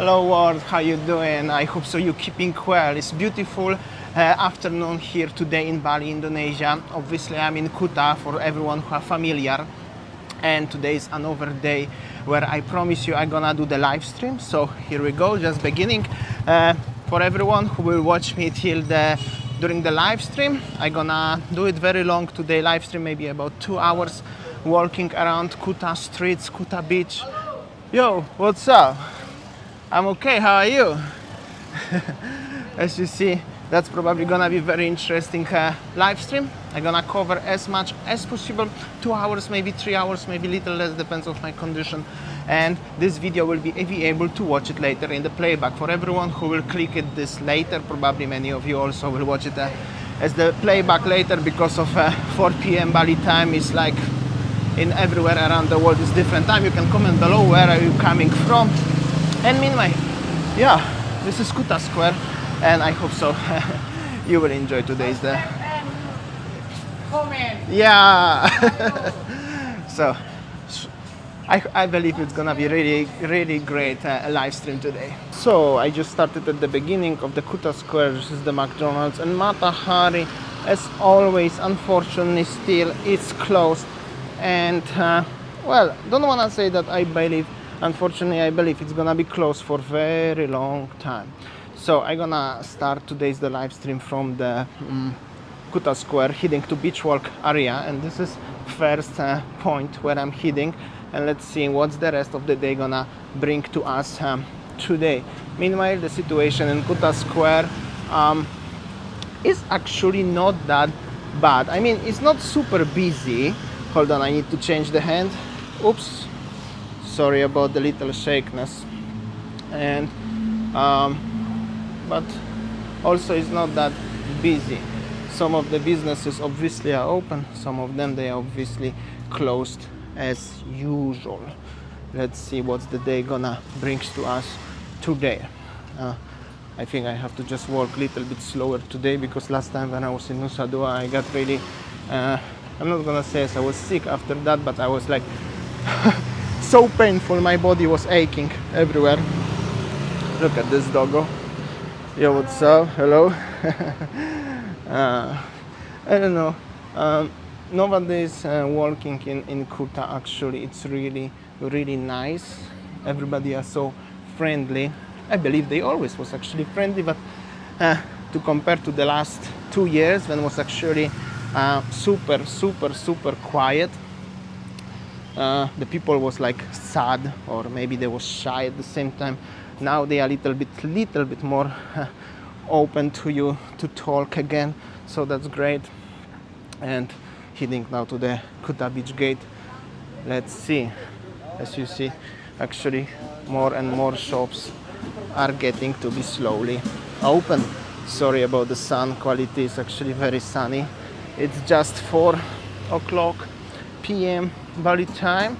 Hello world, how you doing? I hope so you're keeping well. It's beautiful afternoon here today in Bali, Indonesia. Obviously I'm in Kuta for everyone who are familiar. And today is another day where I promise you I'm gonna do the live stream. So here we go, just beginning. For everyone who will watch me during the live stream, I'm gonna do it very long today, live stream maybe about 2 hours, walking around Kuta streets, Kuta Beach. Yo, what's up? I'm okay, how are you? As you see, that's probably gonna be very interesting live stream. I'm gonna cover as much as possible, 2 hours, maybe 3 hours, maybe a little less, depends on my condition. And this video will be able to watch it later in the playback. For everyone who will click it this later, probably many of you also will watch it as the playback later, because of 4 p.m. Bali time is like in everywhere around the world is different time. You can comment below where are you coming from. And meanwhile, yeah, this is Kuta Square, and I hope so you will enjoy today's day. Yeah. So I believe it's gonna be really great live stream today. So I just started at the beginning of the Kuta Square. This is the McDonald's, and Matahari, as always, unfortunately still it's closed. And well, don't wanna say that unfortunately, I believe it's gonna be closed for very long time. So I'm gonna start today's the live stream from the Kuta Square, heading to beach walk area, and this is first point where I'm heading. And let's see what's the rest of the day gonna bring to us today. Meanwhile, the situation in Kuta Square is actually not that bad. I mean, it's not super busy. Hold on, I need to change the hand. Oops. Sorry about the little shakiness. And but also it's not that busy. Some of the businesses obviously are open, some of them they are obviously closed as usual. Let's see what's the day gonna bring to us today. I think I have to just walk a little bit slower today, because last time when I was in Nusa Dua I got really I'm not gonna say I was sick after that, but I was like so painful, my body was aching everywhere. Look at this doggo. Yo, what's up? Hello. I don't know. Nowadays walking in Kuta, actually it's really nice. Everybody are so friendly. I believe they always was actually friendly, but to compare to the last 2 years when it was actually super quiet. The people was like sad, or maybe they was shy at the same time. Now they are little bit more open to you to talk again, so that's great. And heading now to the Kuta Beach gate. Let's see. As you see, actually more and more shops are getting to be slowly open. Sorry about the sun quality, it's actually very sunny. It's just 4 o'clock p.m. Bali time.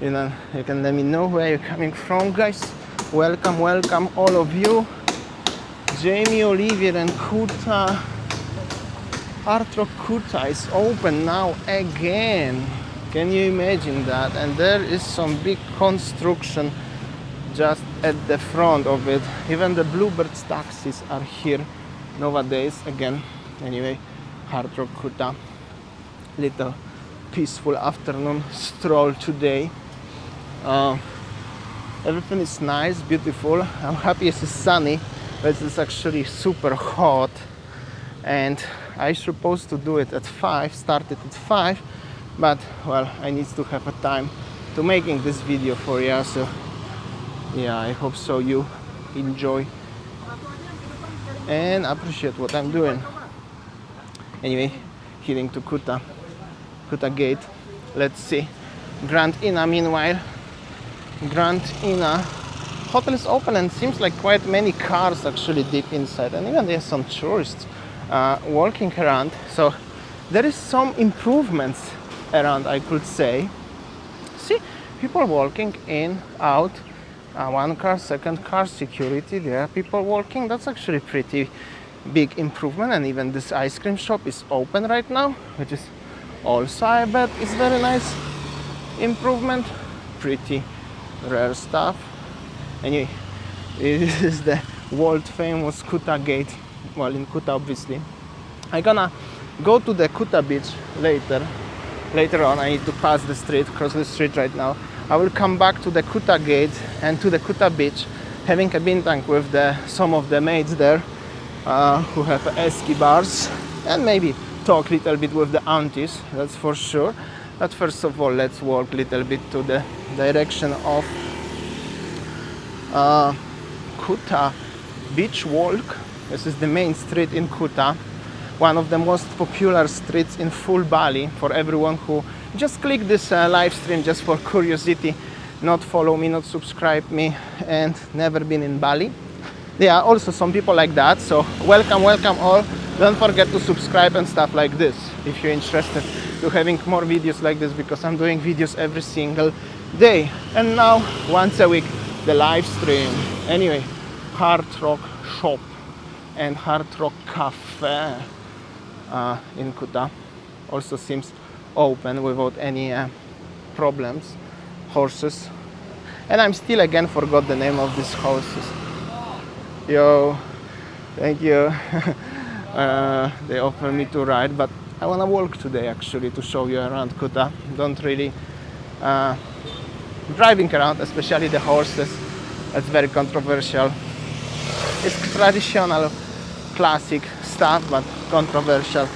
You know, you can let me know where you're coming from, guys. Welcome all of you. Jamie, Olivier and Kuta. Art Rock Kuta is open now again. Can you imagine that? And there is some big construction just at the front of it. Even the Bluebirds taxis are here nowadays again. Anyway, Art Rock Kuta. Little peaceful afternoon stroll today. Everything is nice, beautiful. I'm happy it's sunny, but it's actually super hot. And I supposed to do it at 5, started at 5, but well, I need to have a time to making this video for you. So yeah, I hope so you enjoy and appreciate what I'm doing. Anyway, heading to Kuta Gate. Let's see. Grand Ina, meanwhile. Grand Ina hotel is open, and seems like quite many cars actually deep inside, and even there's some tourists walking around. So there is some improvements around, I could say. See, people walking in, out, one car, second car, security, there are people walking. That's actually pretty big improvement. And even this ice cream shop is open right now, which is also, I bet, is very nice improvement. Pretty rare stuff. Anyway, This is the world famous Kuta Gate, well, in Kuta obviously. I'm gonna go to the Kuta Beach later on. I need to pass the street, cross the street right now. I will come back to the Kuta Gate and to the Kuta Beach, having a bintang with some of the mates there who have esky bars, and maybe talk a little bit with the aunties, that's for sure. But first of all, let's walk a little bit to the direction of Kuta Beach Walk. This is the main street in Kuta, one of the most popular streets in full Bali for everyone who just click this live stream just for curiosity, not follow me, not subscribe me, and never been in Bali. There are also some people like that, so welcome all. Don't forget to subscribe and stuff like this if you're interested to having more videos like this, because I'm doing videos every single day. And now once a week the live stream. Anyway, Hard Rock Shop and Hard Rock Cafe in Kuta also seems open without any problems. Horses, and I'm still again forgot the name of these horses. Yo, thank you. They offer me to ride, but I wanna walk today actually to show you around Kuta. Don't really driving around, especially the horses. That's very controversial. It's traditional, classic stuff, but controversial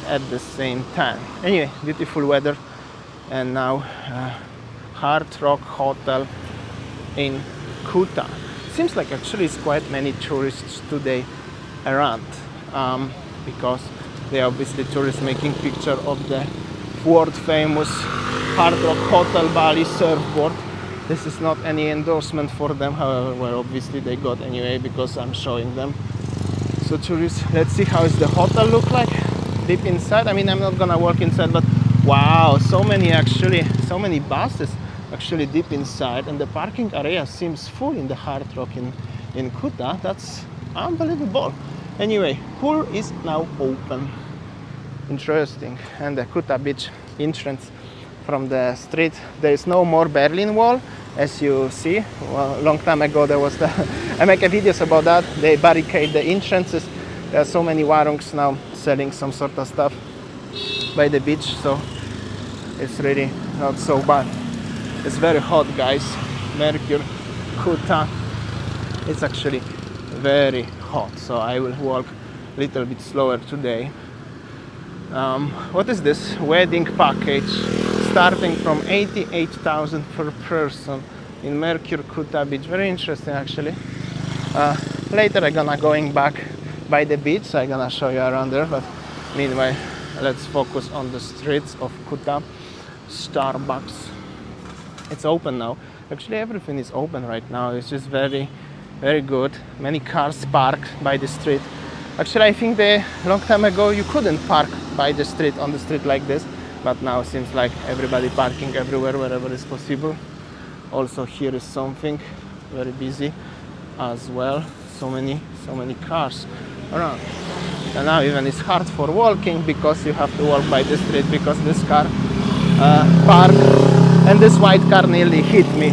at the same time. Anyway, beautiful weather, and now Hard Rock Hotel in Kuta. Seems like actually it's quite many tourists today around, because they are obviously tourists making picture of the world famous Hard Rock Hotel Bali surfboard. This is not any endorsement for them, however, well, obviously they got anyway because I'm showing them. So tourists, let's see how is the hotel look like deep inside. I mean, I'm not gonna walk inside, but wow, so many buses actually deep inside, and the parking area seems full in the Hard Rock in Kuta. That's unbelievable. Anyway, pool is now open. Interesting. And the Kuta Beach entrance from the street. There is no more Berlin Wall, as you see. Well, a long time ago there was I make videos about that. They barricade the entrances. There are so many warungs now selling some sort of stuff by the beach, so it's really not so bad. It's very hot, guys. Mercure, Kuta. It's actually very hot, so I will walk a little bit slower today. What is this? Wedding package starting from 88,000 per person in Mercure, Kuta Beach. Very interesting, actually. Later I'm gonna going back by the beach, so I'm gonna show you around there, but meanwhile let's focus on the streets of Kuta. Starbucks, it's open now. Actually everything is open right now. It's just very good. Many cars parked by the street. Actually I think a long time ago you couldn't park by the street, on the street like this, but now it seems like everybody parking everywhere wherever is possible. Also here is something very busy as well. So many cars around, and now even it's hard for walking because you have to walk by the street, because this car parked and this white car nearly hit me.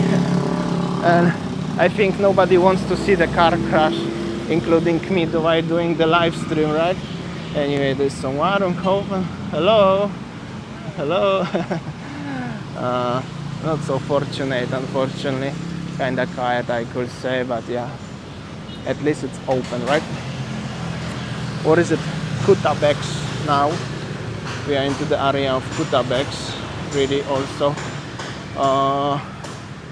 And I think nobody wants to see the car crash, including me, while doing the live stream, right? Anyway, there's some warung open. Hello. Not so fortunate, unfortunately. Kinda quiet, I could say, but yeah, at least it's open, right? What is it? Kuta Beach now. We are into the area of Kuta Beach. Really also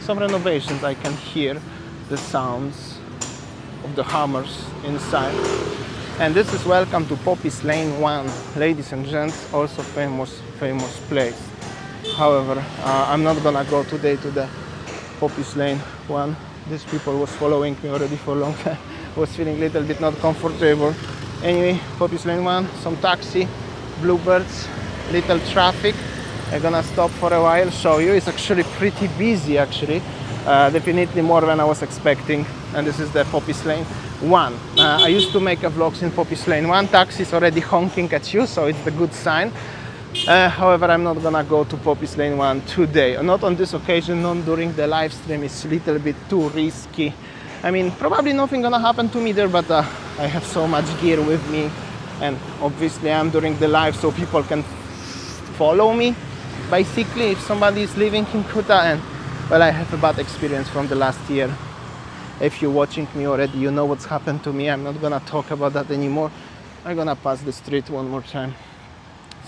some renovations. I can hear the sounds of the hammers inside. And this is welcome to Poppy's Lane 1, ladies and gents, also famous place. However, I'm not gonna go today to the Poppy's Lane 1. These people was following me already for a long time. Was feeling a little bit not comfortable. Anyway, Poppy's Lane 1, some taxi, bluebirds, little traffic. I'm gonna stop for a while, show you. It's actually pretty busy, actually. Definitely more than I was expecting. And this is the Poppy's Lane 1. I used to make vlogs in Poppy's Lane 1. Taxi is already honking at you, so it's a good sign. However, I'm not gonna go to Poppy's Lane 1 today. Not on this occasion, not during the live stream. It's a little bit too risky I mean, probably nothing gonna happen to me there, but I have so much gear with me, and obviously I'm during the live so people can follow me. Basically, if somebody is living in Kuta, and well, I have a bad experience from the last year. If you're watching me already, you know what's happened to me. I'm not gonna talk about that anymore. I'm gonna pass the street one more time.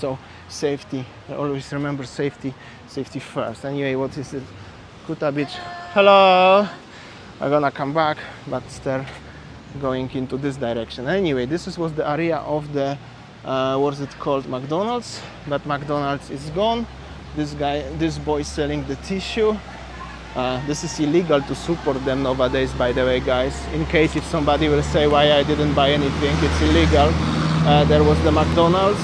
So safety, always remember safety first. Anyway, what is it? Kuta Beach. Hello. I'm gonna come back, but still going into this direction. Anyway, this was the area of the what's it called, McDonald's, but McDonald's is gone. This boy is selling the tissue. This is illegal to support them nowadays, by the way, guys. In case if somebody will say why I didn't buy anything, it's illegal. There was the McDonald's.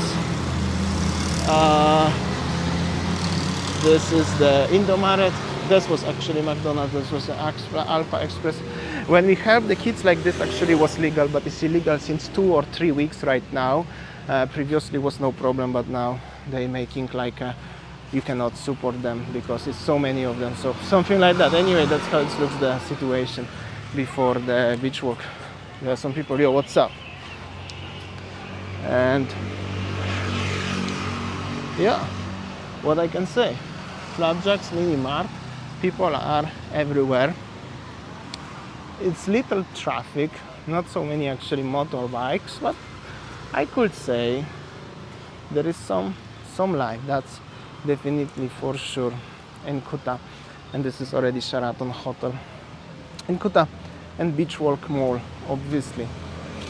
This is the Indomaret. This was actually McDonald's. This was the Alpha Express. When we have the kids like this, actually was legal, but it's illegal since 2 or 3 weeks right now. Previously was no problem, but now they making like you cannot support them because it's so many of them. So something like that. Anyway, that's how it looks, the situation before the beach walk. There are some people, yo, what's up? And yeah, what I can say, Flapjacks, Mini Mart, people are everywhere. It's little traffic, not so many actually motorbikes, but I could say there is some life. That's definitely for sure in Kuta. And this is already Sheraton Hotel in Kuta, and Beach Walk Mall, obviously.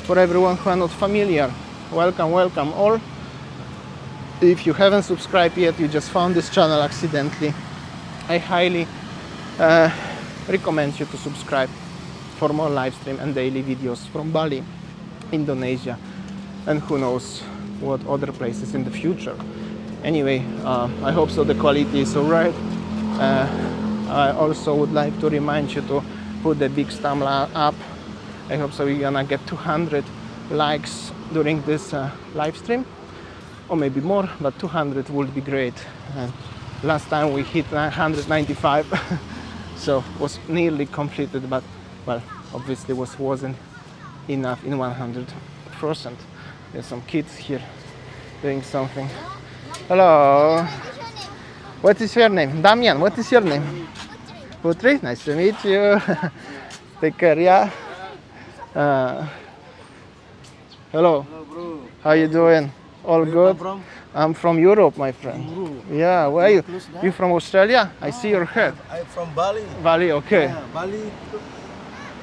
For everyone who are not familiar, welcome all. If you haven't subscribed yet, you just found this channel accidentally, I highly recommend you to subscribe for more live stream and daily videos from Bali, Indonesia, and who knows what other places in the future. Anyway, I hope so the quality is alright. I also would like to remind you to put the big thumb up. I hope so we're gonna get 200 likes during this live stream, or maybe more, but 200 would be great. And last time we hit 195, so was nearly completed, but well, obviously wasn't enough in 100%. There's some kids here doing something. Hello. What is your name? Damian, what is your name? Putri, nice to meet you. Take care, yeah. Hello. Hello, bro. How you doing? All good? From? I'm from Europe, my friend. Europe. Yeah, where are you? You from Australia? I see your head. I'm from Bali. Bali, okay. Yeah, Bali,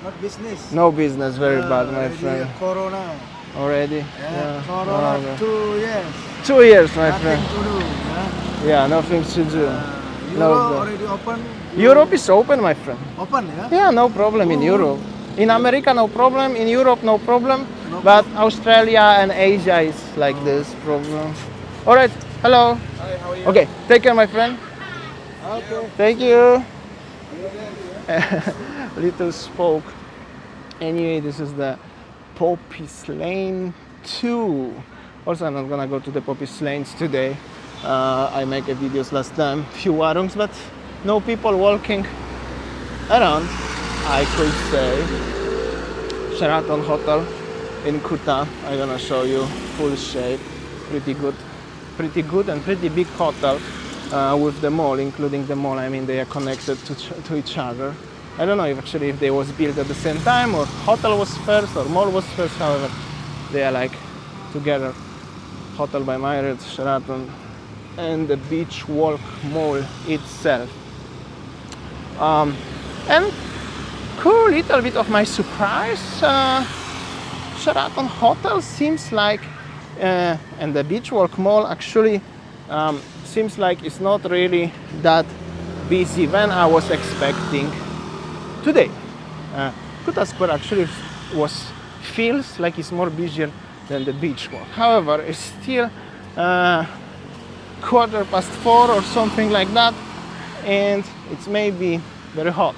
not business. No business, very bad, my already friend. Corona. Already? Yeah, Corona, Oh, 2 years. 2 years, my Nothing friend. to do. Yeah. Yeah, nothing to do. Europe No, already open. Europe is open, my friend. Open, yeah? Yeah, no problem in Europe. In America, no problem. In Europe, no problem. But Australia and Asia is like this problem. All right. Hello. Hi, how are you? Okay. Take care, my friend. Okay. Thank you. Little spoke. Anyway, this is the Poppies Lane 2. Also, I'm not gonna go to the Poppies Lanes today. I make a videos last time, few warungs, but no people walking around. I could say Sheraton Hotel in Kuta. I'm gonna show you full shape, pretty good and pretty big hotel with the mall, including the mall. I mean, they are connected to each other. I don't know if they was built at the same time, or hotel was first or mall was first. However, they are like together. Hotel by Marriott, Sheraton, and the Beach Walk Mall itself. And cool, little bit of my surprise. Sheraton Hotel seems like, and the Beach Walk Mall actually seems like it's not really that busy when I was expecting today. Kuta Square actually feels like it's more busier than the beach walk. However, it's still 4:15 or something like that, and it's maybe very hot.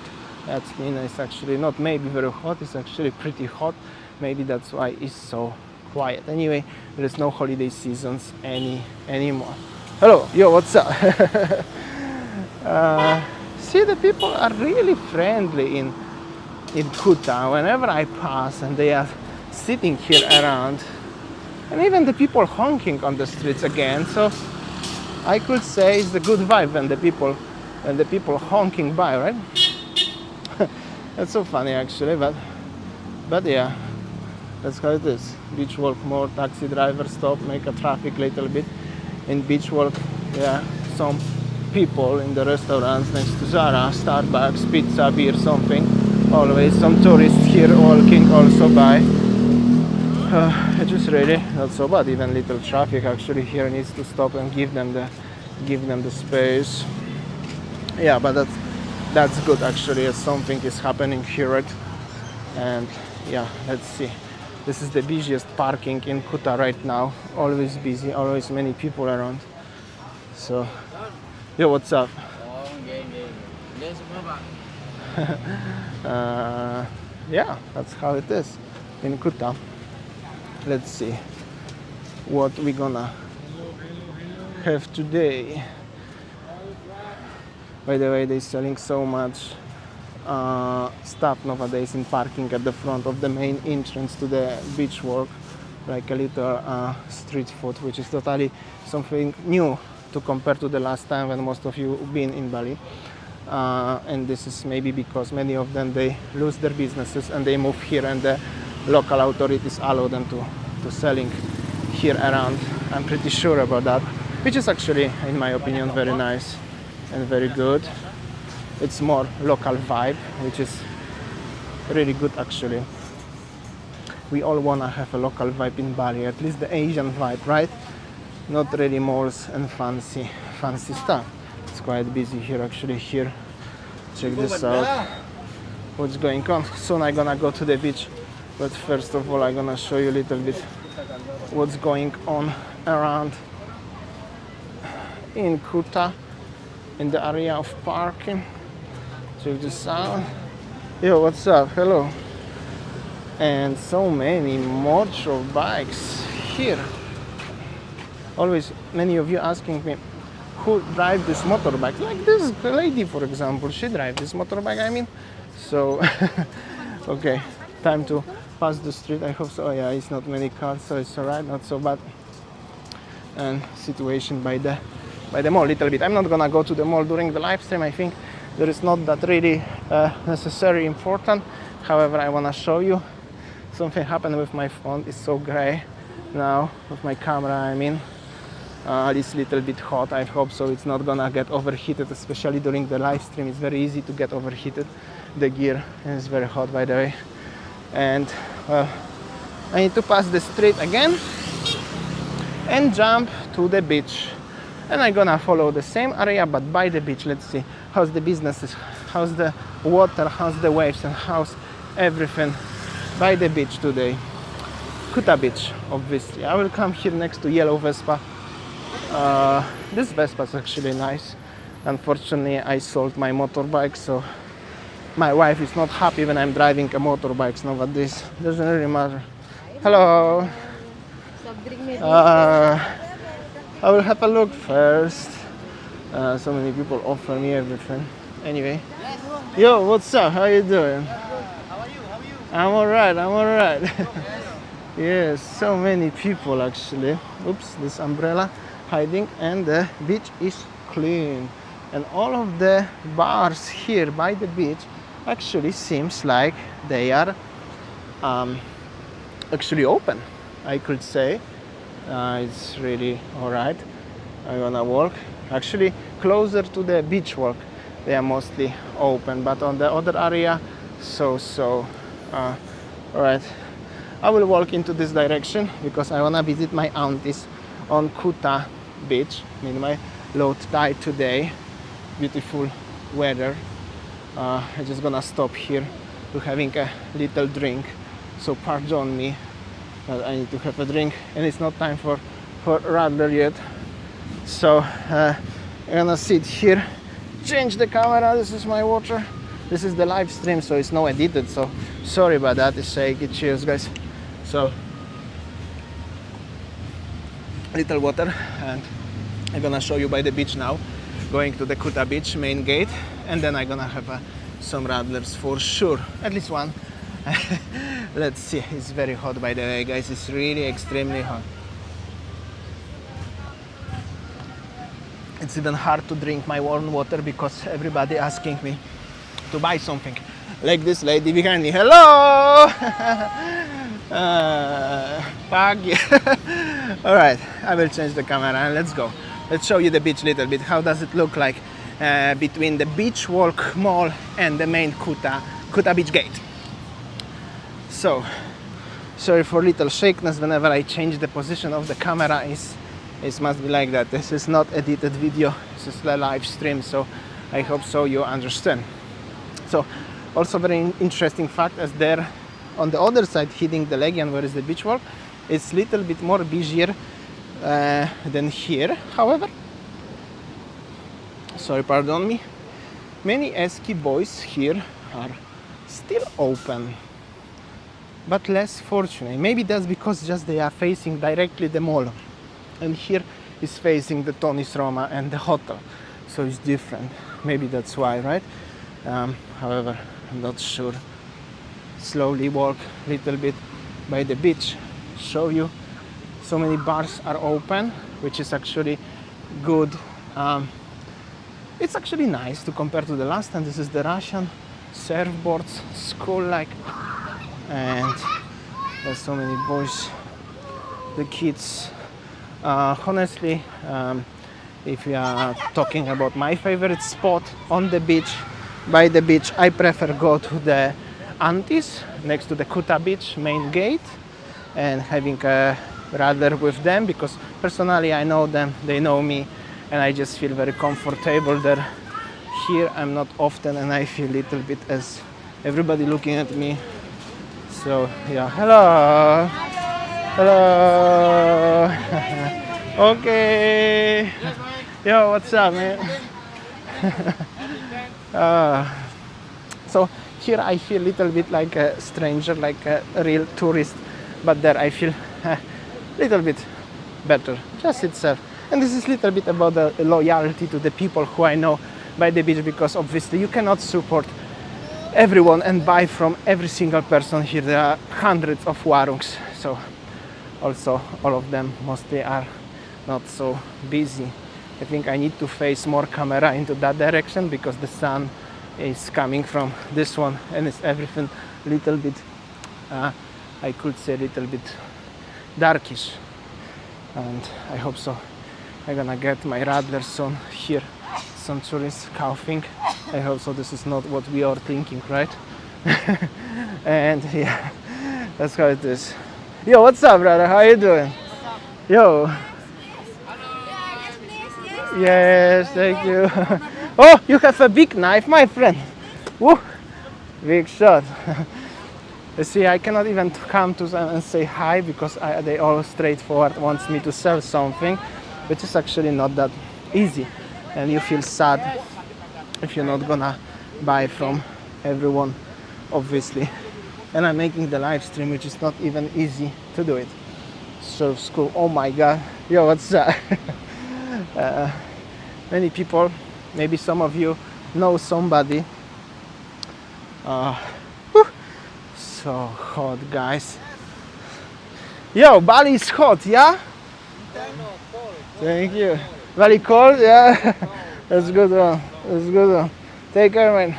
That means it's actually not maybe very hot, it's actually pretty hot. Maybe that's why it's so quiet. Anyway, there is no holiday seasons anymore. Hello, yo, what's up? See, the people are really friendly in in Kuta, whenever I pass and they are sitting here around, and even the people honking on the streets again, so I could say it's a good vibe when the people honking by, right? That's so funny actually, but yeah, that's how it is. Beach walk more, taxi driver stop, make a traffic little bit. In beach walk, yeah, some people in the restaurants next to Zara, Starbucks, pizza, beer, something. Always some tourists here walking also by. It's just really not so bad. Even little traffic actually here needs to stop and give them the space. Yeah, but that's good actually, as something is happening here, right? And yeah, let's see. This is the busiest parking in Kuta right now. Always busy, always many people around. So, yo, what's up? Yeah, that's how it is in Kuta. Let's see what we're gonna have today. By the way, they're selling so much stuff nowadays in parking at the front of the main entrance to the beach walk, like a little street food, which is totally something new to compare to the last time when most of you been in Bali. And this is maybe because many of them, they lose their businesses and they move here, and the local authorities allow them to selling here around. I'm pretty sure about that, which is actually, in my opinion, very nice and very good. It's more local vibe, which is really good actually. We all wanna have a local vibe in Bali, at least the Asian vibe, right? Not really malls and fancy stuff. It's quite busy here actually. Here, check this out. What's going on? Soon I'm gonna go to the beach, but first of all I'm gonna show you a little bit what's going on around in Kuta, in the area of parking. Check this out. Yo, what's up? Hello. And so many motorbikes here. Always many of you asking me who drive this motorbike. Like this lady, for example, she drives this motorbike, I mean. So, okay, time to pass the street. I hope so. Oh, yeah, it's not many cars, so it's alright, not so bad. And situation by the mall, little bit. I'm not gonna go to the mall during the live stream. I think there is not that really necessary important. However, I wanna show you something happened with my phone. It's so gray now with my camera. I mean, it's a little bit hot. I hope so it's not gonna get overheated, especially during the live stream. It's very easy to get overheated, the gear, and it's very hot, by the way. And I need to pass the street again and jump to the beach. And I'm gonna follow the same area but by the beach. Let's see how's the businesses, how's the water, how's the waves, and how's everything by the beach today. Kuta Beach, obviously. I will come here next to yellow Vespa. This Vespa is actually nice. Unfortunately, I sold my motorbike, so my wife is not happy when I'm driving a motorbike nowadays. Doesn't really matter. Hello. I will have a look first. So many people offer me everything. Anyway, yo, what's up? How you doing? How are you? I'm alright. Yes, so many people actually. Oops, this umbrella hiding, and the beach is clean. And all of the bars here by the beach actually seems like they are actually open, I could say. It's really alright. I'm gonna walk actually closer to the beach walk. They are mostly open, but on the other area, alright. I will walk into this direction because I wanna visit my aunties on Kuta Beach. I mean, my low tide today, beautiful weather. I'm just gonna stop here to having a little drink. So pardon me. I need to have a drink, and it's not time for radler yet. So I'm gonna sit here, change the camera. This is my water. This is the live stream, so it's no edited. So sorry about that. It's shaky. Cheers, guys. So little water, and I'm gonna show you by the beach now. Going to the Kuta Beach main gate, and then I'm gonna have a some radlers for sure, at least one. Let's see. It's very hot, by the way, guys. It's really extremely hot. It's even hard to drink my warm water because everybody asking me to buy something. Like this lady behind me. Hello! Pagi. All right, I will change the camera and let's go. Let's show you the beach a little bit. How does it look like between the beach walk mall and the main Kuta Beach Gate. So, sorry for little shakiness whenever I change the position of the camera. It must be like that. This is not edited video. This is a live stream, so I hope so you understand. So, also very interesting fact, as there on the other side hitting the Legion, where is the beach walk, it's a little bit more busier than here. However, sorry, pardon me, many ski boys here are still open, but less fortunate. Maybe that's because just they are facing directly the mall, and here is facing the Tony's Roma and the hotel, so it's different. Maybe that's why, right? However, I'm not sure. Slowly walk a little bit by the beach, show you. So many bars are open, which is actually good. It's actually nice to compare to the last time. This is the Russian surfboards, school-like, and there's so many boys, the kids. Honestly, if we are talking about my favorite spot on the beach, by the beach, I prefer go to the Antis next to the Kuta Beach main gate and having a radar with them, because personally I know them, they know me, and I just feel very comfortable there. Here I'm not often and I feel a little bit as everybody looking at me. So yeah, hello. Hello. Okay. Yo, what's up, man? So here I feel a little bit like a stranger, like a real tourist, but there I feel a little bit better, just itself. And this is a little bit about the loyalty to the people who I know by the beach, because obviously you cannot support everyone and buy from every single person here. There are hundreds of warungs, so also all of them mostly are not so busy. I think I need to face more camera into that direction because the sun is coming from this one and it's everything a little bit, I could say a little bit darkish. And I hope so. I'm gonna get my radler soon here. Some tourists coughing. I hope so. This is not what we are thinking, right? And yeah, that's how it is. Yo, what's up, brother? How you doing? Yo. Yes, thank you. Oh, you have a big knife, my friend. Woo! Big shot. You see, I cannot even come to them and say hi because they all straightforward wants me to sell something, which is actually not that easy. And you feel sad if you're not gonna buy from everyone, obviously. And I'm making the live stream, which is not even easy to do it. So cool. Oh my god. Yo, what's up? Many people, maybe some of you know somebody. So hot, guys. Yo, Bali is hot, yeah? Thank you. Bali cold, yeah? That's good one. That's good one. Take care, man.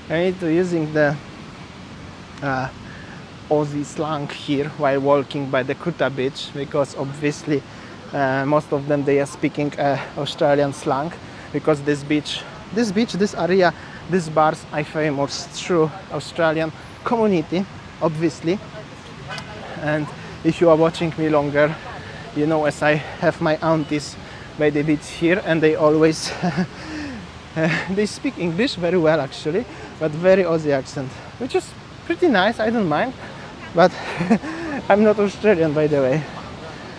I need to using the Aussie slang here while walking by the Kuta Beach, because obviously most of them they are speaking Australian slang, because this area, these bars are famous through Australian community, obviously. And if you are watching me longer, you know, as I have my aunties by the beach here, and they always they speak English very well actually, but very Aussie accent, which is pretty nice. I don't mind, but I'm not Australian, by the way.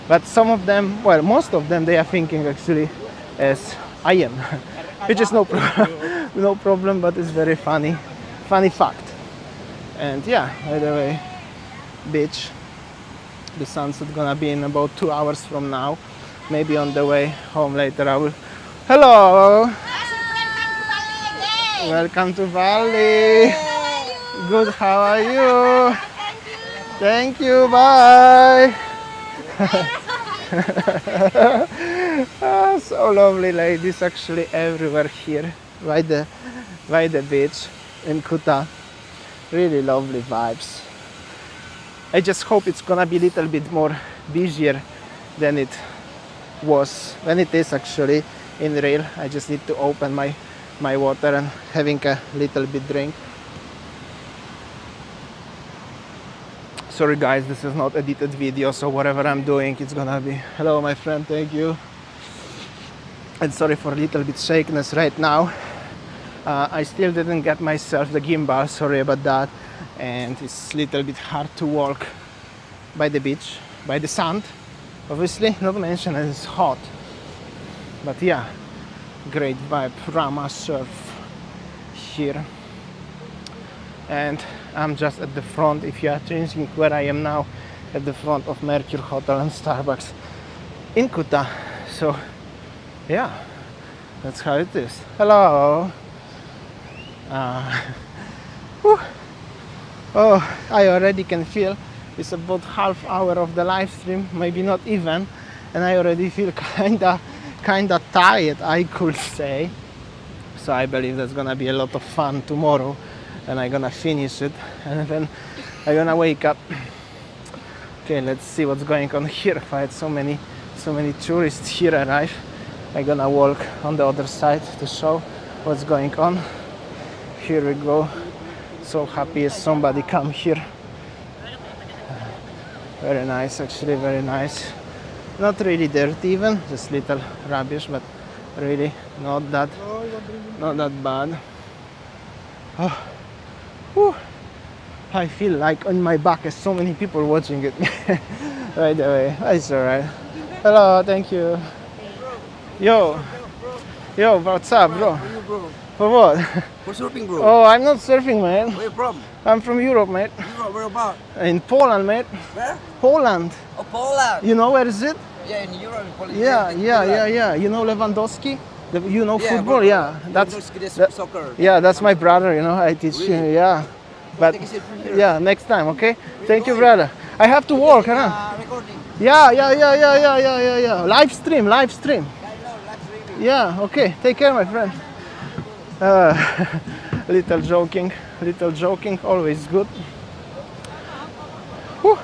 But some of them, well, most of them, they are thinking actually as I am, which is no problem, but it's very funny fact. And yeah, by the way, beach, the sunset gonna be in about 2 hours from now. Maybe on the way home later I will. Hello. Welcome to Bali. Good, how are you? Thank you, bye. So lovely ladies actually everywhere here by the beach in Kuta. Really lovely vibes. I just hope it's gonna be a little bit more busier than it was, when it is actually in real. I just need to open my water and having a little bit drink. Sorry guys, this is not edited video, so whatever I'm doing, it's gonna be... Hello my friend, thank you. And sorry for a little bit shakiness right now. I still didn't get myself the gimbal, sorry about that. And it's a little bit hard to walk by the beach, by the sand. Obviously, not to mention it's hot. But yeah, great vibe, Rama surf here. And I'm just at the front, if you are changing where I am now, at the front of Mercure Hotel and Starbucks in Kuta. So yeah, that's how it is. Hello. Oh, I already can feel it's about half hour of the live stream, maybe not even, and I already feel kinda tired, I could say. So I believe that's gonna be a lot of fun tomorrow, and I'm gonna finish it, and then I'm gonna wake up. Okay, let's see what's going on here. If I had so many tourists here arrive, I'm gonna walk on the other side to show what's going on. Here we go. So happy as somebody come here. Very nice, actually, very nice. Not really dirty even, just little rubbish, but really not that bad. Oh. Whew. I feel like on my back there's so many people watching it right away. It's alright. Hello, thank you. Yo, what's up, bro? Where you, bro? For what? For surfing, bro. Oh, I'm not surfing, man. Where you from? I'm from Europe, mate. Europe, where about? In Poland, mate. Where? Poland. Oh, Poland. You know where is it? Yeah, in Europe, in Poland. Yeah. You know Lewandowski? You know football? Yeah. That's soccer. yeah, that's my brother, you know. I teach him, yeah. But yeah, next time, okay? Thank you, brother. I have to work, huh? Recording. Yeah. Live stream. Yeah, okay. Take care, my friend. Little joking, always good. Whew.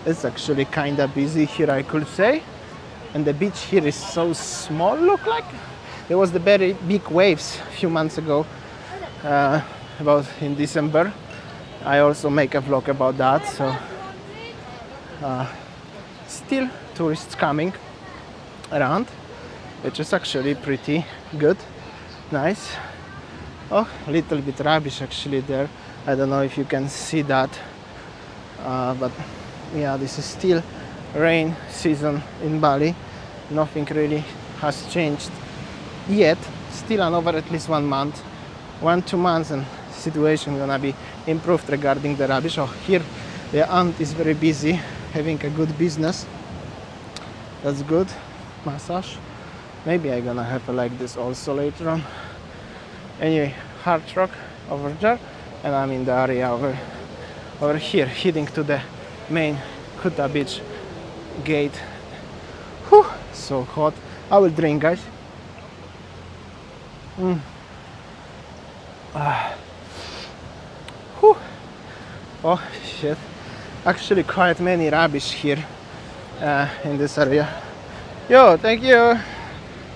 It's actually kind of busy here, I could say. And the beach here is so small, look like. There was the very big waves a few months ago, about in December. I also make a vlog about that, so still tourists coming around, which is actually pretty good, nice. Oh, a little bit rubbish actually there. I don't know if you can see that, but yeah, this is still rain season in Bali. Nothing really has changed yet. Still another at least 1 month, 1-2 months, and situation gonna be improved regarding the rubbish. Oh, here the aunt is very busy having a good business. That's good. Massage. Maybe I'm gonna have a like this also later on. Anyway, hard rock over there, and I'm in the area over here, heading to the main Kuta Beach gate. Whew, so hot. I will drink, guys. Whew. Oh shit. Actually quite many rubbish here in this area. Yo, thank you.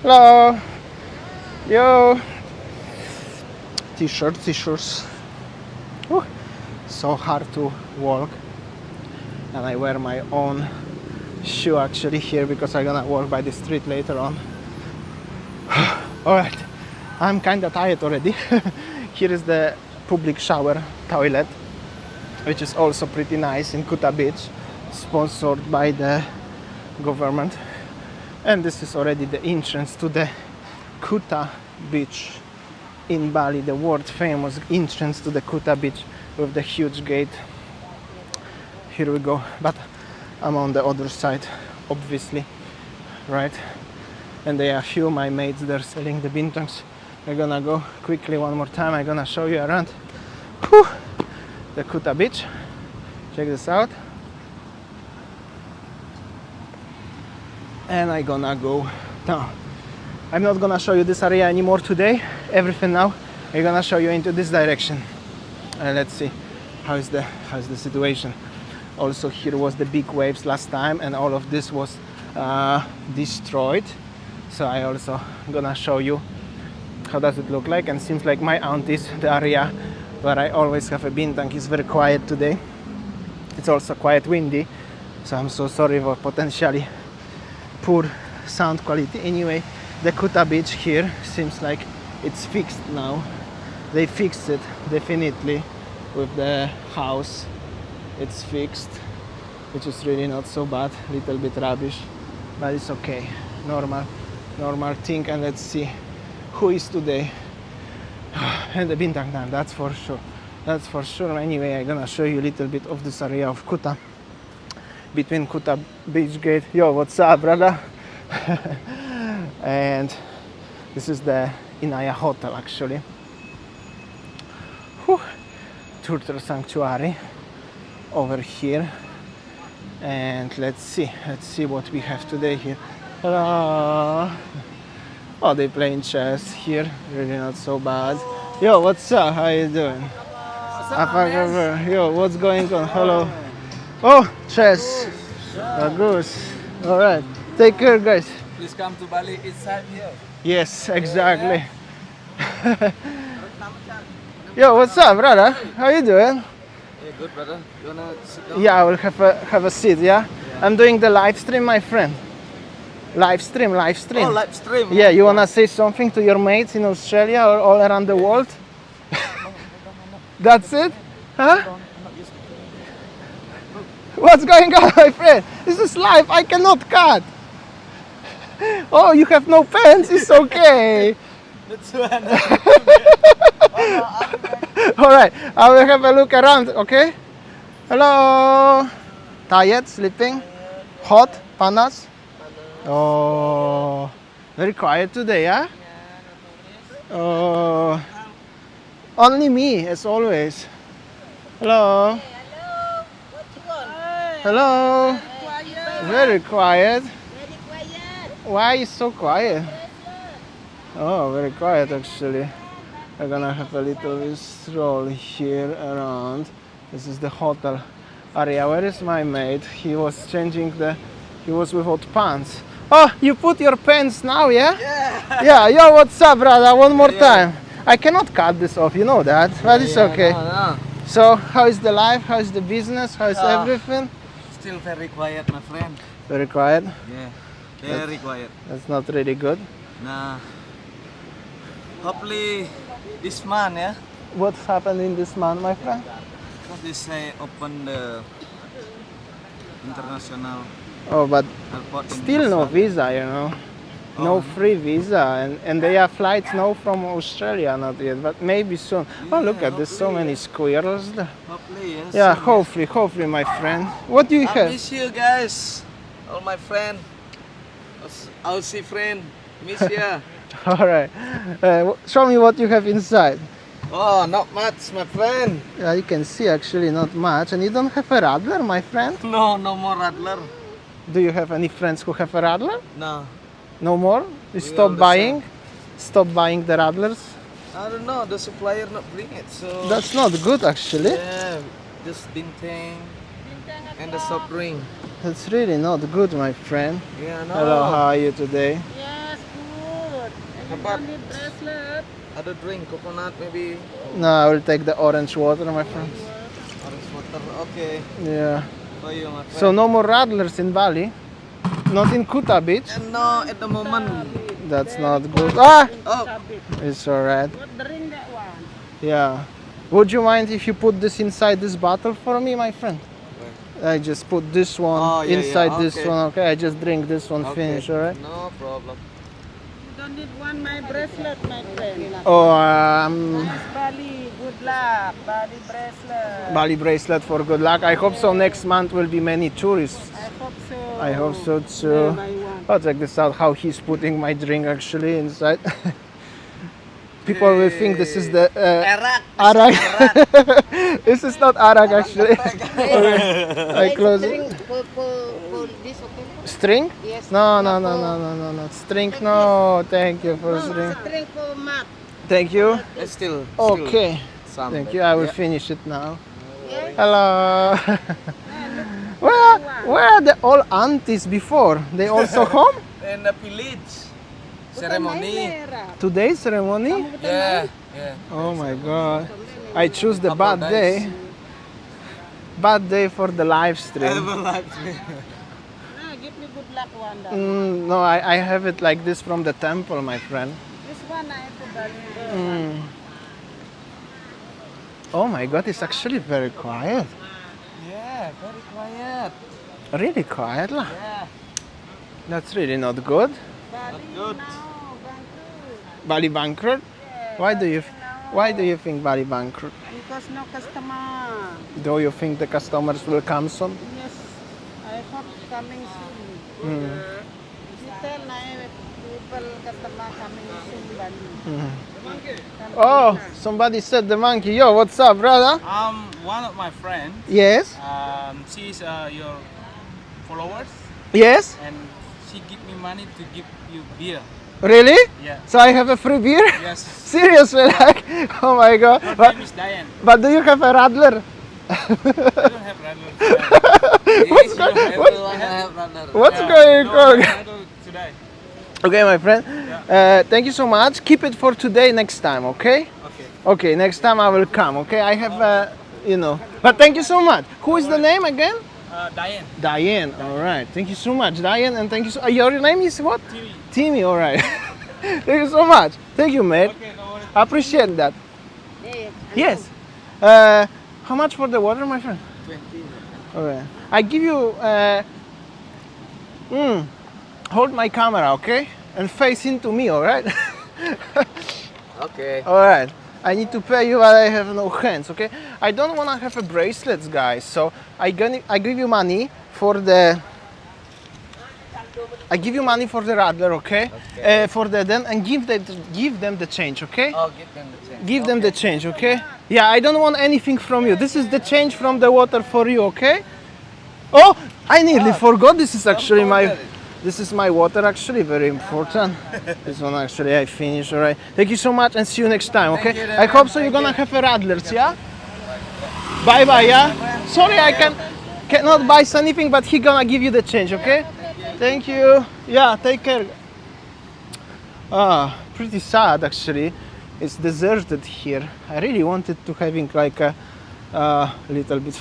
Hello. Yo. T-shirts. Whew. So hard to walk, and I wear my own shoe actually here because I'm gonna walk by the street later on. Alright, I'm kinda tired already. Here is the public shower toilet, which is also pretty nice in Kuta Beach, sponsored by the government. And this is already the entrance to the Kuta Beach in Bali, the world famous entrance to the Kuta Beach with the huge gate. Here we go, but I'm on the other side, obviously, right? And there are a few my mates, they're selling the Bintangs We're gonna go quickly one more time. I'm gonna show you around whew, the Kuta Beach. Check this out. And I'm gonna go down. I'm not gonna show you this area anymore today. Everything now I'm gonna show you into this direction. Let's see how's the situation. Also, here was the big waves last time, and all of this was destroyed. So I also gonna show you how does it look like. And seems like my aunties, the area where I always have a bintang, is very quiet today. It's also quite windy, so I'm so sorry for potentially poor sound quality. Anyway, the Kuta Beach here seems like it's fixed now. They fixed it definitely with the house. It's fixed, which is really not so bad. Little bit rubbish, but it's okay. Normal thing. And let's see who is today. And the bintang time, that's for sure. That's for sure. Anyway, I'm gonna show you a little bit of this area of Kuta, between Kuta Beach Gate. Yo, what's up, brother? And this is the Ramayana Hotel, actually. Whew. Turtle Sanctuary over here. And let's see what we have today here. Hello. Oh, they playing chess here. Really not so bad. Yo, what's up? How you doing? Yo, what's going on? Hello. Oh, chess. A goose. All right. Take care, guys. Please come to Bali inside here. Yes, exactly. Yo, what's up, brother? How you doing? Yeah, good, brother. You wanna sit down? Yeah, I will have a seat. Yeah? I'm doing the live stream, my friend. Live stream. Oh, live stream. Yeah, you wanna say something to your mates in Australia or all around the world? That's it? Huh? What's going on, my friend? This is live. I cannot cut. Oh, you have no pants. It's okay. That's one. All right, I will have a look around. Okay. Hello. Tired? Sleeping? Hot? Panas? Oh, very quiet today, huh? Oh, only me, as always. Hello. Hello, what you want? Hello. Very quiet. Very quiet. Why is so quiet? Oh, very quiet actually. I'm gonna have a little stroll here around. This is the hotel area. Where is my mate? He was he was without pants. Oh, you put your pants now, yeah? Yeah. Yeah, yo, what's up, brother? One more time. I cannot cut this off, you know that, but it's okay. No. So, how is the life? How is the business? How is everything? Still very quiet, my friend. Very quiet. Yeah. Very quiet. That's not really good. Nah. Hopefully this month, yeah. What's happened in this month, my friend? Because they say open the international Oh, but airport. in still no Australia. visa, you know. No free visa, and they have flights now from Australia, not yet, but maybe soon. Oh, look at this, so many squirrels there. Hopefully, yes. Yeah, soon, hopefully, my friend. What do you I have? miss you guys, all my friend, Aussie friend. Miss you. All right, show me what you have inside. Oh, not much, my friend. Yeah, you can see actually not much, and you don't have a radler, my friend. No more Radler. Do you have any friends who have a radler? No. No more? You all stop the buying? Stop buying the radlers? I don't know. The supplier not bring it, so. That's not good actually. Yeah, just Bintang and the soft drink. That's really not good, my friend. Yeah, no. Hello, how are you today? Yes, good. How And about- you need bracelet. Other drink, coconut maybe. No, I will take the orange water, my friend. Orange water. Okay. Yeah. For you, my friend. So no more radlers in Bali? Not in Kuta Beach? And no, at the moment. That's not good. Ah! Oh, It's alright. What drink that one? Yeah. Would you mind if you put this inside this bottle for me, my friend? I just put this one Oh, yeah, inside yeah, this okay. one, okay? I just drink this one, okay. finish, alright? No problem. You don't need one my bracelet, my friend. Oh, Nice Bali, good luck. Bali bracelet. Bali bracelet for good luck. I hope so next month will be many tourists. I hope so. I hope so Yeah, too. my one. Oh, check this out, how he's putting my drink actually inside. people will think this is the Arak. arak. This is not arak actually. I close it. Pull this, okay? String? Yes. No, no, no, no, no, no, no. String, no. Thank you for string. String for mat. Thank you. It's still. Okay. Some. Thank you. I will finish it now. Yes. Hello. Where are the old aunties before? They also home? In the village. Ceremony. Today's ceremony? Yeah. Yeah. Oh my god. I choose the bad day. Bad day for the live stream. No, give me good luck one day. No, I have it like this from the temple, my friend. This one I have to buy. Oh my god, it's actually very quiet. Yeah, very quiet. Really quiet lah. Yeah. That's really not good. Bali Good. now, bankrupt. Bali bankrupt? Why do you think Bali bankrupt? Because no customer. Do you think the customers will come soon? Yes, I hope coming soon. You tell my people customer coming soon, Bali. Oh, somebody said the monkey. Yo, what's up, brother? One of my friends, Yes? she's your followers, Yes? and she give me money to give you beer. Really? Yeah. So I have a free beer? Yes. Seriously, like, oh my god. Her But, name is Diane. but do you have a radler? I don't have radler. What's Everyone have runner. What's going on? Today. Okay, my friend. Thank you so much. Keep it for today, next time, okay? Okay. Okay, next time I will come, okay? I have, But thank you so much. Who is the name again? Diane. Diane, all right. Thank you so much, Diane, and thank you so. Your name is what? TV. Timmy, all right. Thank you so much. Thank you, mate. Okay, no worries. I appreciate that. Hey, Yes. How much for the water, my friend? 20. Okay. I give you. Hold my camera, okay? And face into me, all right? Okay. All right. I need to pay you, but I have no hands, okay? I don't want to have a bracelets, guys. So I give you money for the. I give you money for the radler, okay? For the then and give them the change, okay? Oh, give them the change. Give them the change, okay? Yeah, I don't want anything from you. This is the change from the water for you, okay? Oh, I nearly forgot. This is actually this is my water, actually, very important. This one actually I finished, all right? Thank you so much and see you next time, okay? you, I hope so you're gonna have a radlers, yeah? Bye bye, yeah? Sorry, I cannot buy anything, but he gonna give you the change, okay? Thank you. Yeah, take care. Pretty sad actually. It's deserted here. I really wanted to having like a little bit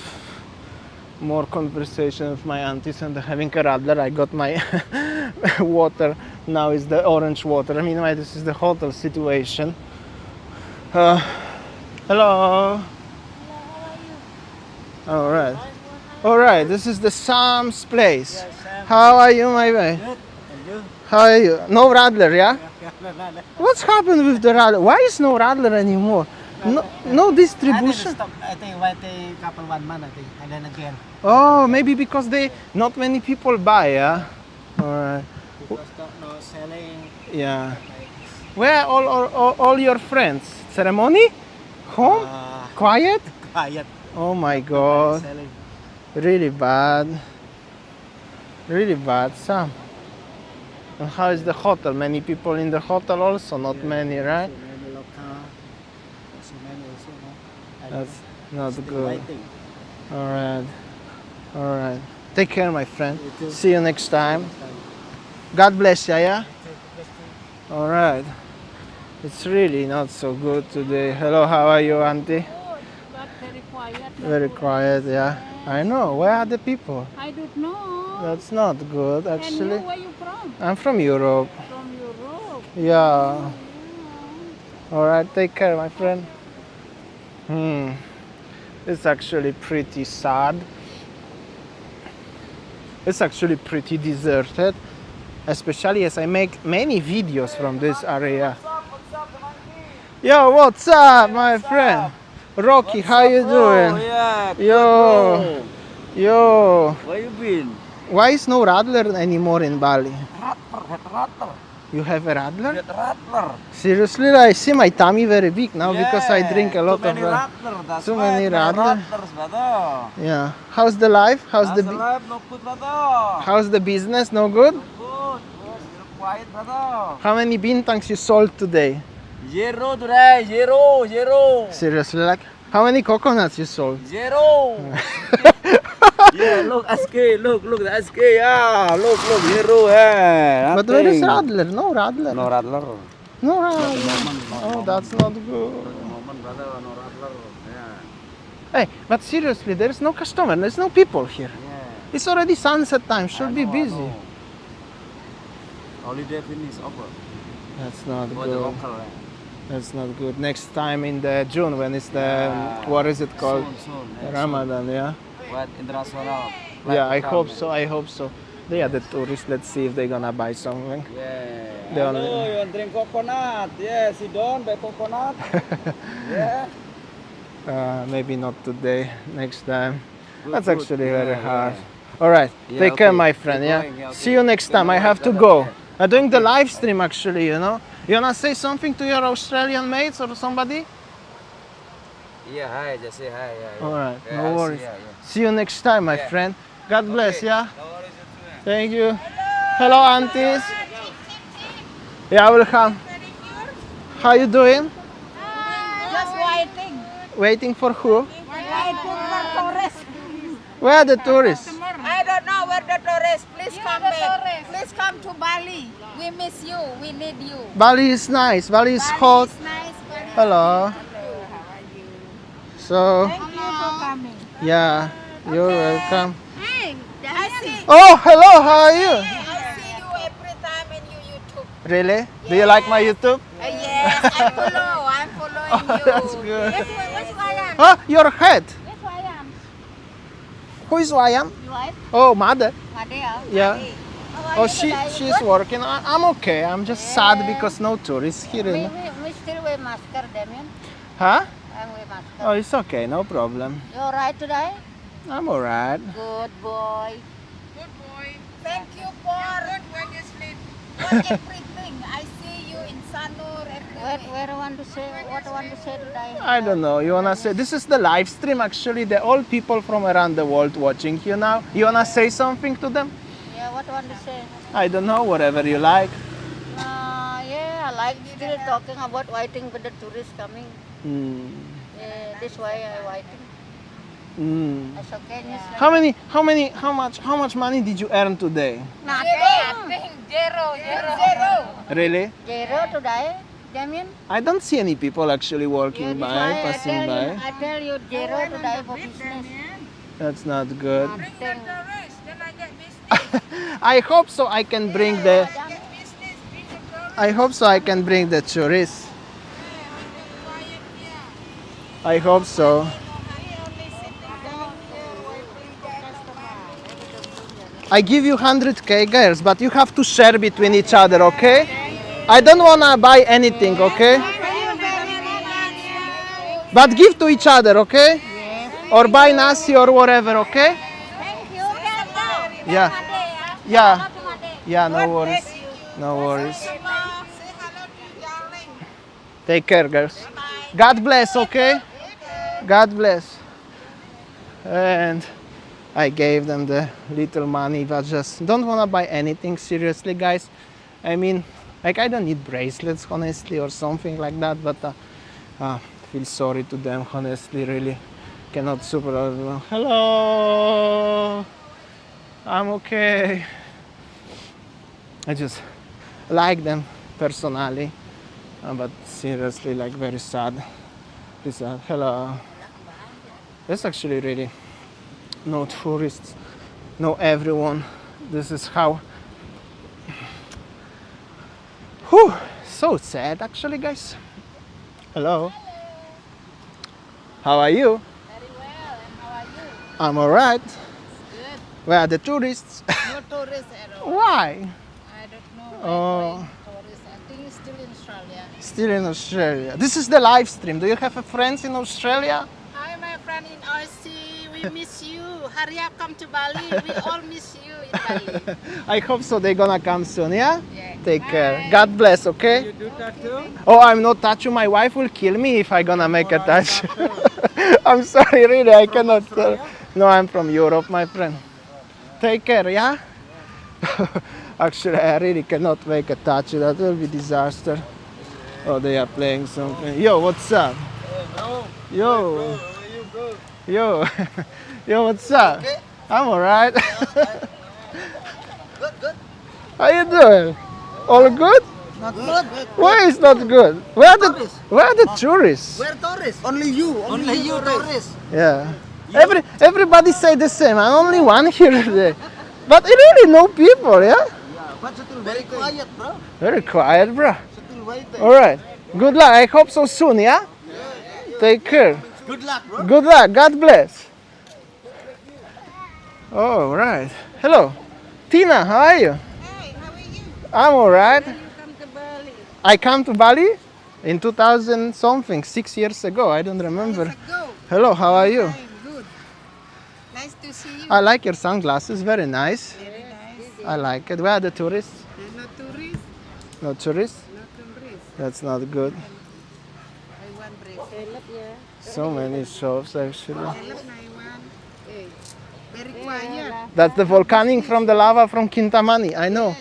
more conversation with my aunties and having a radler. I got my water. Now is the orange water. I mean, this is the hotel situation. Hello. All right. All right. This is the Sam's place. How are you, my boy? How are you? No radler, yeah? What's happened with the radler? Why is no radler anymore? No distribution. I think wait a couple 1 month, I think, and then again. Oh, maybe because not many people buy, yeah? Alright. Because no selling. Yeah. Where are all your friends? Ceremony? Home? Quiet? Quiet. Oh my god. Selling. Really bad. Really bad, Sam. And how is the hotel? Many people in the hotel also? Not many, right? Many local. So many also, no? That's not Still good. waiting. Alright. Alright. Take care, my friend. You too. See you next time. God bless you, yeah? Alright. It's really not so good today. Hello, how are you, auntie? But very quiet. Very quiet, yeah. I know. Where are the people? I don't know. That's not good, And actually. you, where you from? I'm from Europe. From Europe. Yeah. Alright, take care, my friend. It's actually pretty sad. It's actually pretty deserted, especially as I make many videos from this area. Yo, what's up, my friend? Rocky, how you doing? Yeah. Yo, yo. Where you been? Why is no radler anymore in Bali? You have a radler? Get rattler. Seriously, I see my tummy very big now because I drink a lot too many of. rattler. That's too why many no rattler. rattlers, brother. Yeah. How's the life? How's That's the life, no good, brother. how's the business? No good. Good. You're quiet, brother. How many bintangs you sold today? Zero today. Zero. Seriously, like how many coconuts you sold? Zero. Yeah, look, SK, look, the SK, yeah, look, zero, yeah. But where is nothing. radler? No radler. No rattler. No radler. Oh, that's not good. Moment, brother, no rattler. Yeah. Hey, but seriously, there is no customer. There's no people here. Yeah. It's already sunset time. Should be I know. busy. Holiday finish over. That's not For the good. local. That's not good. Next time in the June when it's the Yeah. what is it called? Soon. Ramadan, yeah. What international? Yeah, I flight hope come. so. I hope so. They are the tourists. Let's see if they're gonna buy something. Yeah. They Hello, only- you want drink coconut? Yes, you don't buy coconut. Yeah. Maybe not today. Next time. Good, That's good. actually Yeah, very hard. yeah. All right. Yeah, Take care, okay. my friend. Keep Yeah. going, yeah, See okay. you next time. I have to Bye-bye, go. brother. I'm doing the live stream actually. You know. You wanna say something to your Australian mates or somebody? Yeah, hi, just say hi. Yeah, All right. Yeah, No I'll see, worries. yeah, yeah. See you next time, my Yeah. friend. God bless. Okay. Yeah. No worries, it's Thank you. Hello, aunties. Yeah, welcome. How you doing? Just waiting. Waiting for who? Waiting for tourists. Where are the tourists? I don't know where the tourists. Please come back. Please come to Bali. We miss you. We need you. Bali is nice. Bali is hot. It's nice. Bali. Hello. So, Thank you for coming. yeah, you're welcome. Hey, I see. Oh, hello. How are you? I see you every time in your YouTube. Really? Do you like my YouTube? Yes, I follow. I'm following Oh, you. that's good. Where's Wayan? Huh? Your head. Where's Wayan? Who is Wayan? You wife? Oh, mother. Madea? Yeah. How are Oh, you today? she's working. I'm okay. I'm just sad because no tourists here. You know? We still wear mask, Damien. Huh? I'm wear mask. Oh, it's okay. No problem. You alright today? I'm alright. Good boy. Good boy. Thank you for good when you sleep. For everything. I see you in Sanur everywhere. Where I want to say? What I want to say today? I don't know. You wanna say this is the live stream? Actually, the all people from around the world watching you now. You wanna say something to them? Yeah, what I want to say? I don't know. Whatever you like. Yeah, I like still talking about waiting for the tourists coming. Mm. Yeah, this why I waiting. Mm. That's okay. Yeah. How much money did you earn today? Nothing. Zero. Really? Zero today, Damien. I don't see any people actually Yeah, walking this by, why passing by. I tell you zero today for business. That's not good. Nothing. I hope so. I can bring the. I hope so. I can bring the tourists. I hope so. I give you 100k girls, but you have to share between each other, okay? I don't wanna buy anything, okay? But give to each other, okay? Or buy nasi or whatever, okay? Thank you. Yeah. Yeah. Yeah, no worries. No worries. Take care, girls. God bless, okay? God bless. And I gave them the little money, but just don't want to buy anything seriously, guys. I mean, like I don't need bracelets, honestly, or something like that, but feel sorry to them, honestly, really. Cannot super. Hello. I'm okay. I just like them personally, but seriously, like very sad. It's hello. There's actually really no tourists, no everyone. This is how. Whew, so sad actually, guys. Hello. How are you? Very well. And how are you? I'm alright. Good. Where are the tourists? No tourists at all. Why? I don't know. Oh. Tourists. I think it's still in Australia. Still in Australia. This is the live stream. Do you have a friends in Australia? Hi, my friend in RC. we miss you. Hurry up, come to Bali. We all miss you in Bali. I hope so. They're gonna come soon, yeah? Yeah. Take care. God bless, okay? You do tattoo? Oh, I'm not tattoo. My wife will kill me if I gonna make a tattoo. I'm sorry, really, I cannot. No, I'm from Europe, my friend. Take care, yeah? Actually, I really cannot make a tattoo. That will be disaster. Oh, they are playing something. Yo, what's up? Yo. Yo. Yo, what's up? I'm alright. Good. How you doing? All good? Not good. Why is not good? Where are the tourists? We're tourists. Only you. Only you tourists. Yeah. Everybody say the same. I'm only one here today. But I really know people, yeah? But still very quiet, bro. Very quiet, bro. Still waiting. Alright. Good luck. I hope so soon, yeah? Take care. Good luck, bro. Good luck. God bless. All right. Hello. Tina, how are you? Hey, how are you? I'm alright. You come to Bali. I come to Bali in 2000 something, 6 years ago. I don't remember. Go. Hello, how are you? Fine, good. Nice to see you. I like your sunglasses. Very nice. Very nice. I like it. Where are the tourists? No tourists, No tourists? no tourists. That's not good. I want break. So many shops actually. I love Naiwan. Hey. Very quiet. That's the volcanic from the lava from Kintamani. I know.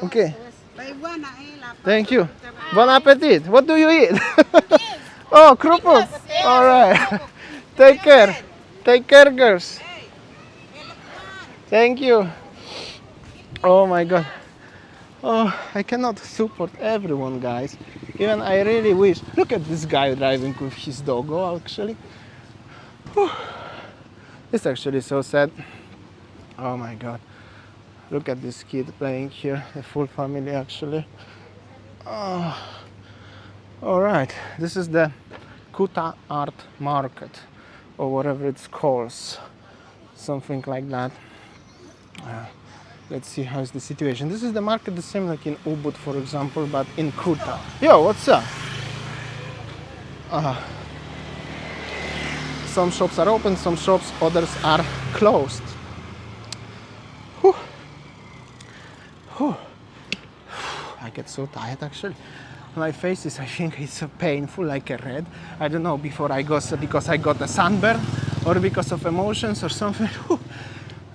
Okay. Taiwan, I love. Thank you. Bon appetit. What do you eat? Oh, krupuk. All right. Take care. Take care, girls. Thank you. Oh my God. Oh, I cannot support everyone, guys. Even I really wish. Look at this guy driving with his doggo, actually. Whew. It's actually so sad. Oh my God. Look at this kid playing here. The full family, actually. Oh. All right. This is the Kuta Art Market, or whatever it's called. Something like that. Let's see how's the situation. This is the market the same like in Ubud, for example, but in Kuta. Yo, what's up? Some shops are open, some shops, others are closed. Whew. Whew. I get so tired actually. My face is, I think it's so painful, like a red. I don't know, before I got, because I got a sunburn or because of emotions or something. Whew.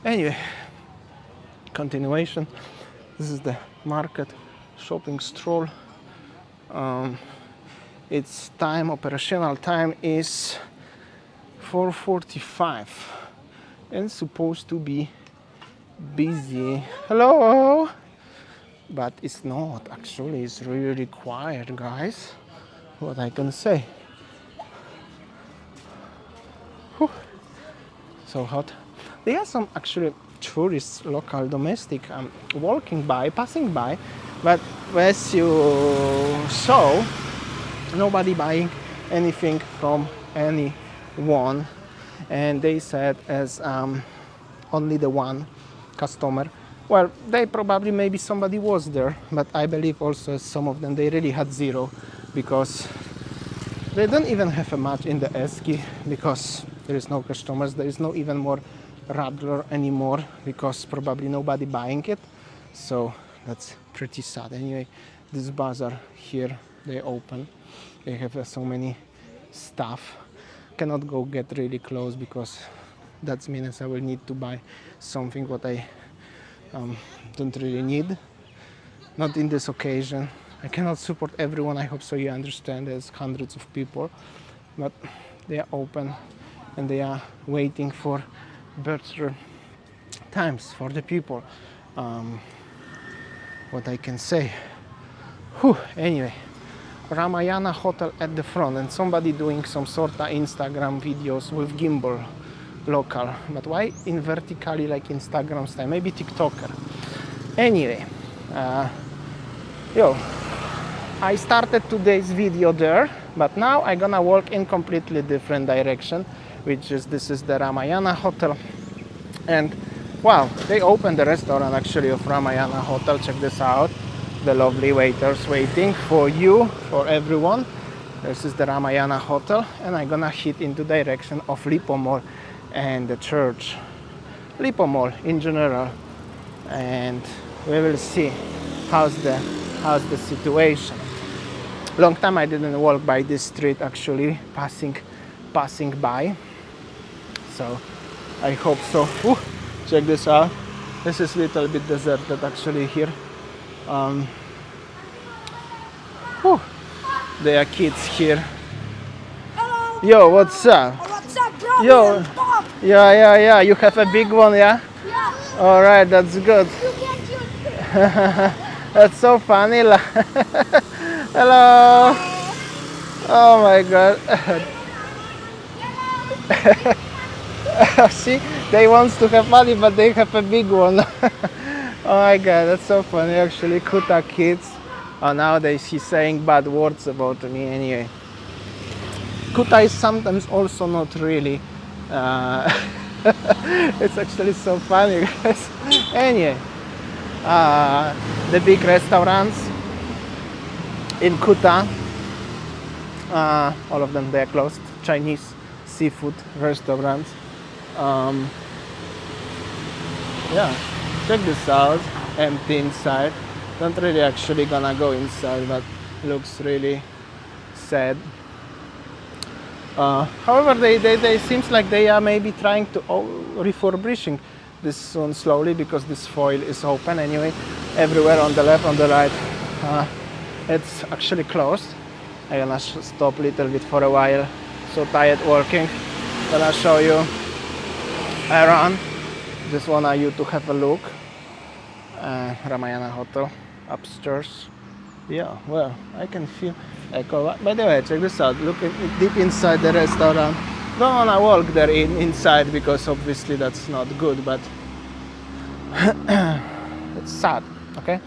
Anyway, continuation. This is the market shopping stroll. Its time, operational time is 4:45 and supposed to be busy. Hello, but it's not actually. It's really quiet, guys. What I can say. Whew. So hot. There are some actually tourists, local, domestic, walking by, passing by, but as you saw, nobody buying anything from anyone, and they said as only the one customer. Well, they probably, maybe somebody was there, but I believe also some of them, they really had zero, because they don't even have a match in the Eski, because there is no customers, there is no even more Radler anymore, because probably nobody buying it. So that's pretty sad. Anyway, this bazaar here, they open, they have so many stuff. Cannot go get really close, because that means I will need to buy something what I don't really need, not in this occasion. I cannot support everyone. I hope so you understand. There's hundreds of people, but they are open and they are waiting for better times for the people. What I can say. Whew. Anyway, Ramayana Hotel at the front, and somebody doing some sort of Instagram videos with gimbal, local. But why in vertically like Instagram style? Maybe TikToker. Anyway, I started today's video there, but now I'm gonna walk in completely different direction, which is, this is the Ramayana Hotel. And wow, they opened the restaurant actually of Ramayana Hotel. Check this out. The lovely waiters waiting for you, for everyone. This is the Ramayana Hotel, and I'm gonna hit into direction of Lipo Mall. and the church, Lipo Mall in general, and we will see how's the situation. Long time I didn't walk by this street, actually passing by, so I hope so. Ooh, check this out. This is a little bit deserted actually here. There are kids here. Hello. Yo, what's up? What's up, bro? Yo, yeah. You have a big one, yeah? Yeah. All right, that's good. You can't use That's so funny. Hello. Oh my God. See, they want to have money, but they have a big one. Oh my God, that's so funny. Actually, Kuta kids. Nowadays he's saying bad words about me anyway. Kuta is sometimes also not really. It's actually so funny, guys. Anyway, the big restaurants in Kuta, all of them, they are closed. Chinese seafood restaurants. Yeah, check this out. Empty inside. Don't really actually gonna go inside, but looks really sad. However, they seems like they are maybe trying to refurbishing this one slowly, because this foil is open anyway. Everywhere on the left, on the right, it's actually closed. I'm gonna stop a little bit for a while. So tired working. Gonna show you around. Just want you to have a look. Ramayana Hotel upstairs. Yeah, well, I can feel echo. By the way, check this out. Look at deep inside the restaurant. Don't wanna walk there inside, because obviously that's not good, but it's sad. Okay,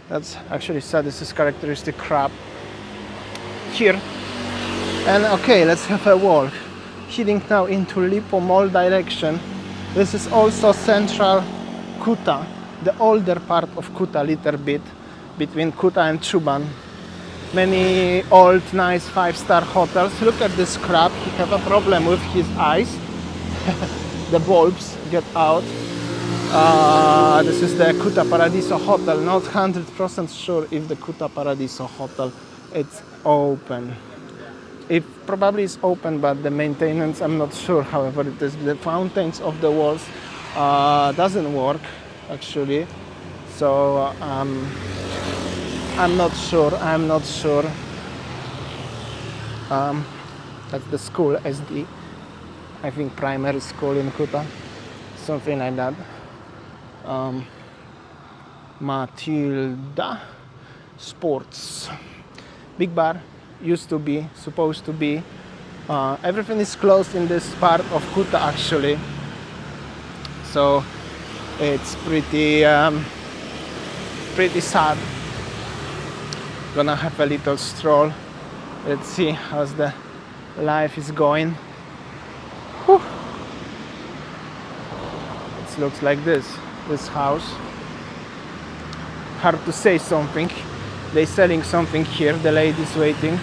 that's actually sad. This is characteristic crab here. And okay, let's have a walk. Heading now into Lipo Mall direction. This is also central Kuta, the older part of Kuta, little bit between Kuta and Chuban. Many old, nice 5-star hotels. Look at this crab. He have a problem with his eyes. The bulbs get out. This is the Kuta Paradiso Hotel. Not 100% sure if the Kuta Paradiso Hotel it's open. It probably is open, but the maintenance I'm not sure. However, it is the fountains of the walls doesn't work actually. So I'm not sure. That's the school, SD. I think primary school in Kuta, something like that. Matilda Sports, big bar, supposed to be. Everything is closed in this part of Kuta actually. So it's pretty sad. Gonna have a little stroll. Let's see how's the life is going. Whew. It looks like this house. Hard to say something. They're selling something here. The lady's waiting.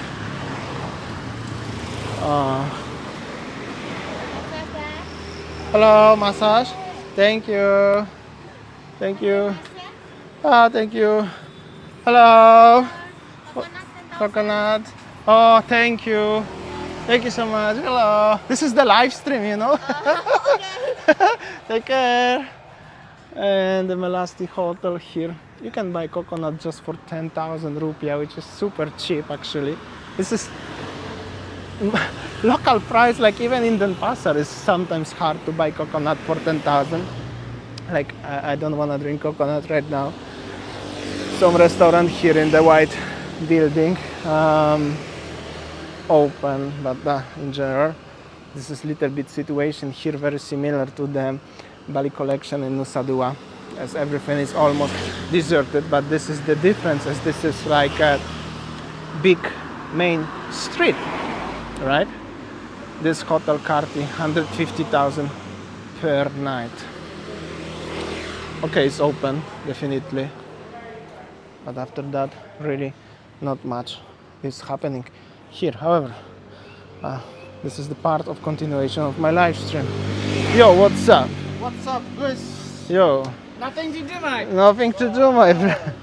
Hello, massage. Thank you. Thank you. Thank you. Hello. Coconut. Oh, thank you. Thank you so much. Hello. This is the live stream, you know. Take care. And the Melasti Hotel here. You can buy coconut just for 10,000 rupiah, which is super cheap actually. This is local price, like even in Denpasar is sometimes hard to buy coconut for 10,000. Like I don't want to drink coconut right now. Some restaurant here in the white building open, but in general this is little bit situation here very similar to the Bali collection in Nusa Dua, as everything is almost deserted. But this is the difference, as this is like a big main street, right? This hotel Karti 150,000 per night. Okay, it's open definitely, but after that really not much is happening here. However, this is the part of continuation of my live stream. Yo, what's up? What's up, guys? Yo, Nothing to do, mate. nothing to do, my friend.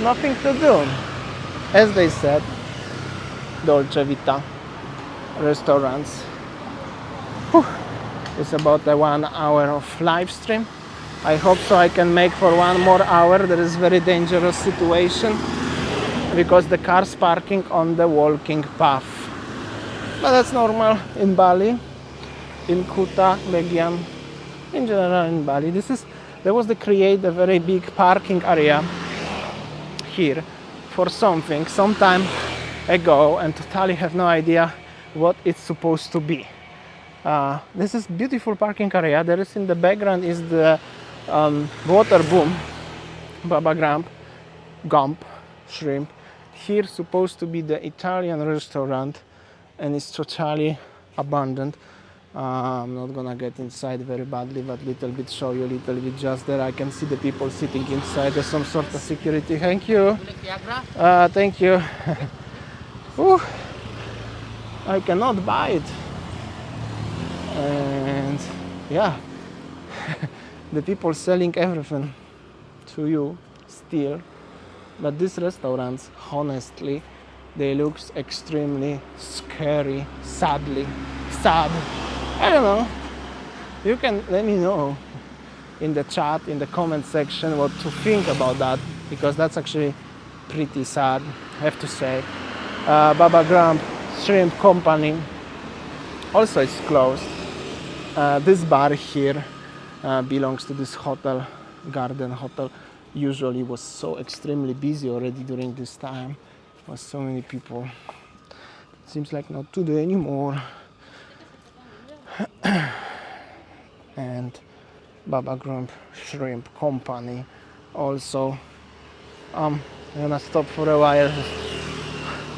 Nothing to do. As they said, Dolce Vita restaurants. Whew. It's about a 1 hour of live stream. I hope so I can make for 1 more hour. There is very dangerous situation because the cars parking on the walking path. But that's normal in Bali, in Kuta, Legian, in general in Bali. There was to create a very big parking area here for something some time ago, and totally have no idea what it's supposed to be. This is beautiful parking area. There is in the background is the water boom, Baba Gump shrimp. Here supposed to be the Italian restaurant, and it's totally abandoned. I'm not gonna get inside very badly, but little bit show you, little bit just there. I can see the people sitting inside. There's some sort of security. Thank you. Thank you. Ooh, I cannot buy it. And yeah, the people selling everything to you still. But these restaurants, honestly, they look extremely scary, sad. I don't know. You can let me know in the chat, in the comment section, what to think about that, because that's actually pretty sad, I have to say. Baba Grump Shrimp Company also is closed. This bar here belongs to this hotel, Garden Hotel. Usually was so extremely busy already during this time. Was so many people. Seems like not today anymore. And Baba Grump Shrimp Company also. I'm gonna stop for a while,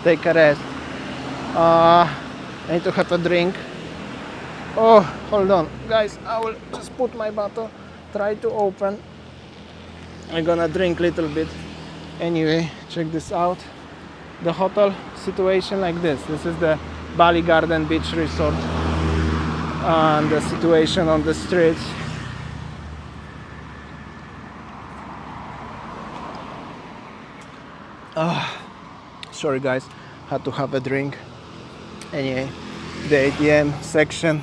take a rest. I need to have a drink. Oh, hold on, guys. I will just put my bottle, try to open. I'm gonna drink a little bit. Anyway, check this out. The hotel situation like this. This is the Bali Garden Beach Resort. And the situation on the streets. Sorry guys, had to have a drink. Anyway, the ATM section,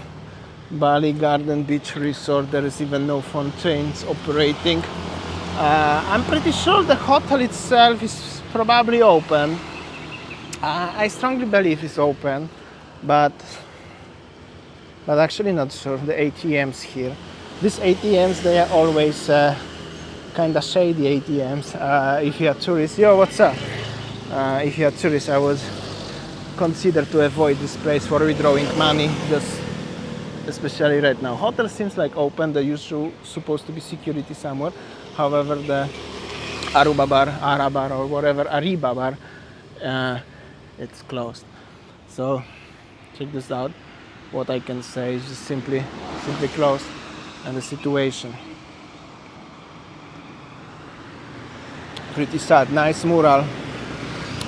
Bali Garden Beach Resort. There is even no fountains operating. I'm pretty sure the hotel itself is probably open. I strongly believe it's open, but actually not sure. The ATMs here, these ATMs, they are always kind of shady ATMs. If you are tourists, yo, what's up? If you are tourists, I would consider to avoid this place for withdrawing money, just especially right now. Hotel seems like open. There usually supposed to be security somewhere. However, the Aruba bar, Arabar, or whatever, Ariba bar, it's closed. So check this out. What I can say is just simply closed, and the situation pretty sad. Nice mural,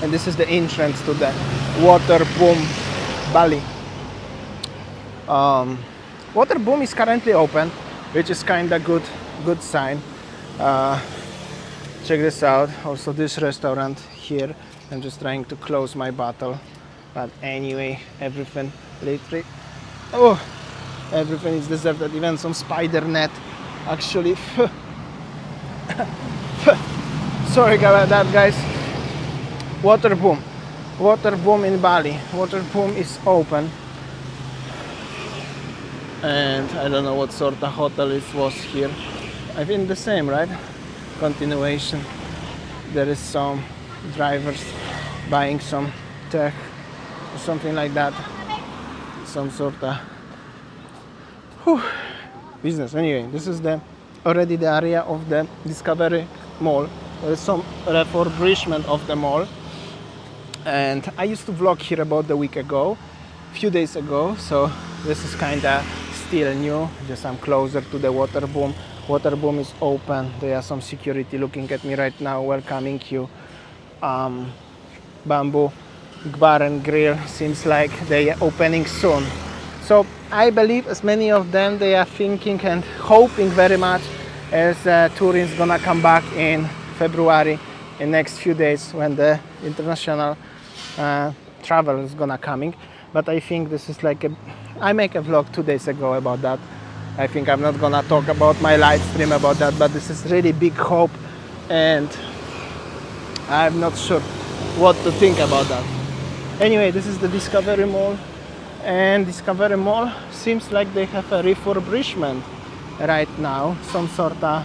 and this is the entrance to the Water Boom Bali. Water Boom is currently open, which is kind of good sign. Check this out. Also this restaurant here. I'm just trying to close my bottle, but anyway, everything literally. Oh, everything is deserted, even some spider net actually. Sorry about that, guys. Water boom in Bali. Water boom is open, and I don't know what sort of hotel it was here. I think the same, right? Continuation. There is some drivers buying some tech or something like that. Some sort of business. Anyway, this is already the area of the Discovery Mall. There is some refurbishment of the mall, and I used to vlog here about a week ago, few days ago. So this is kind of still new. Just I'm closer to the Water Boom. Water Boom is open. There are some security looking at me right now, welcoming you. Bamboo bar and grill seems like they are opening soon. So I believe as many of them, they are thinking and hoping very much as tourism gonna come back in February, in next few days when the international travel is gonna coming. But I think this is like I make a vlog 2 days ago about that. I think I'm not gonna talk about my live stream about that, but this is really big hope, and I'm not sure what to think about that. Anyway, this is the Discovery Mall, and Discovery Mall seems like they have a refurbishment right now, some sort of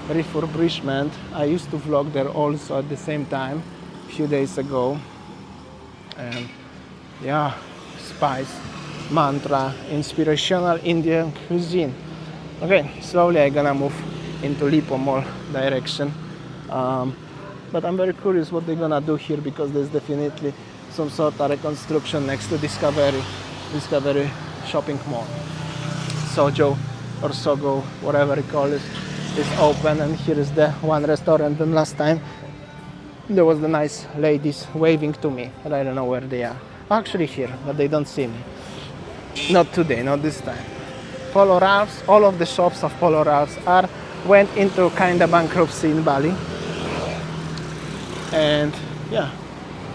refurbishment. I used to vlog there also at the same time a few days ago, and yeah, spice, mantra, inspirational Indian cuisine. Okay, slowly I'm gonna move into Lipo Mall direction, but I'm very curious what they're gonna do here, because there's definitely some sort of reconstruction next to Discovery shopping mall. Sojo or Sogo, whatever you call it, is open, and here is the one restaurant. And last time there was the nice ladies waving to me, but I don't know where they are. Actually here, but they don't see me. Not today, not this time. Polo Ralph's, all of the shops of Polo Ralph's went into kind of bankruptcy in Bali. And yeah,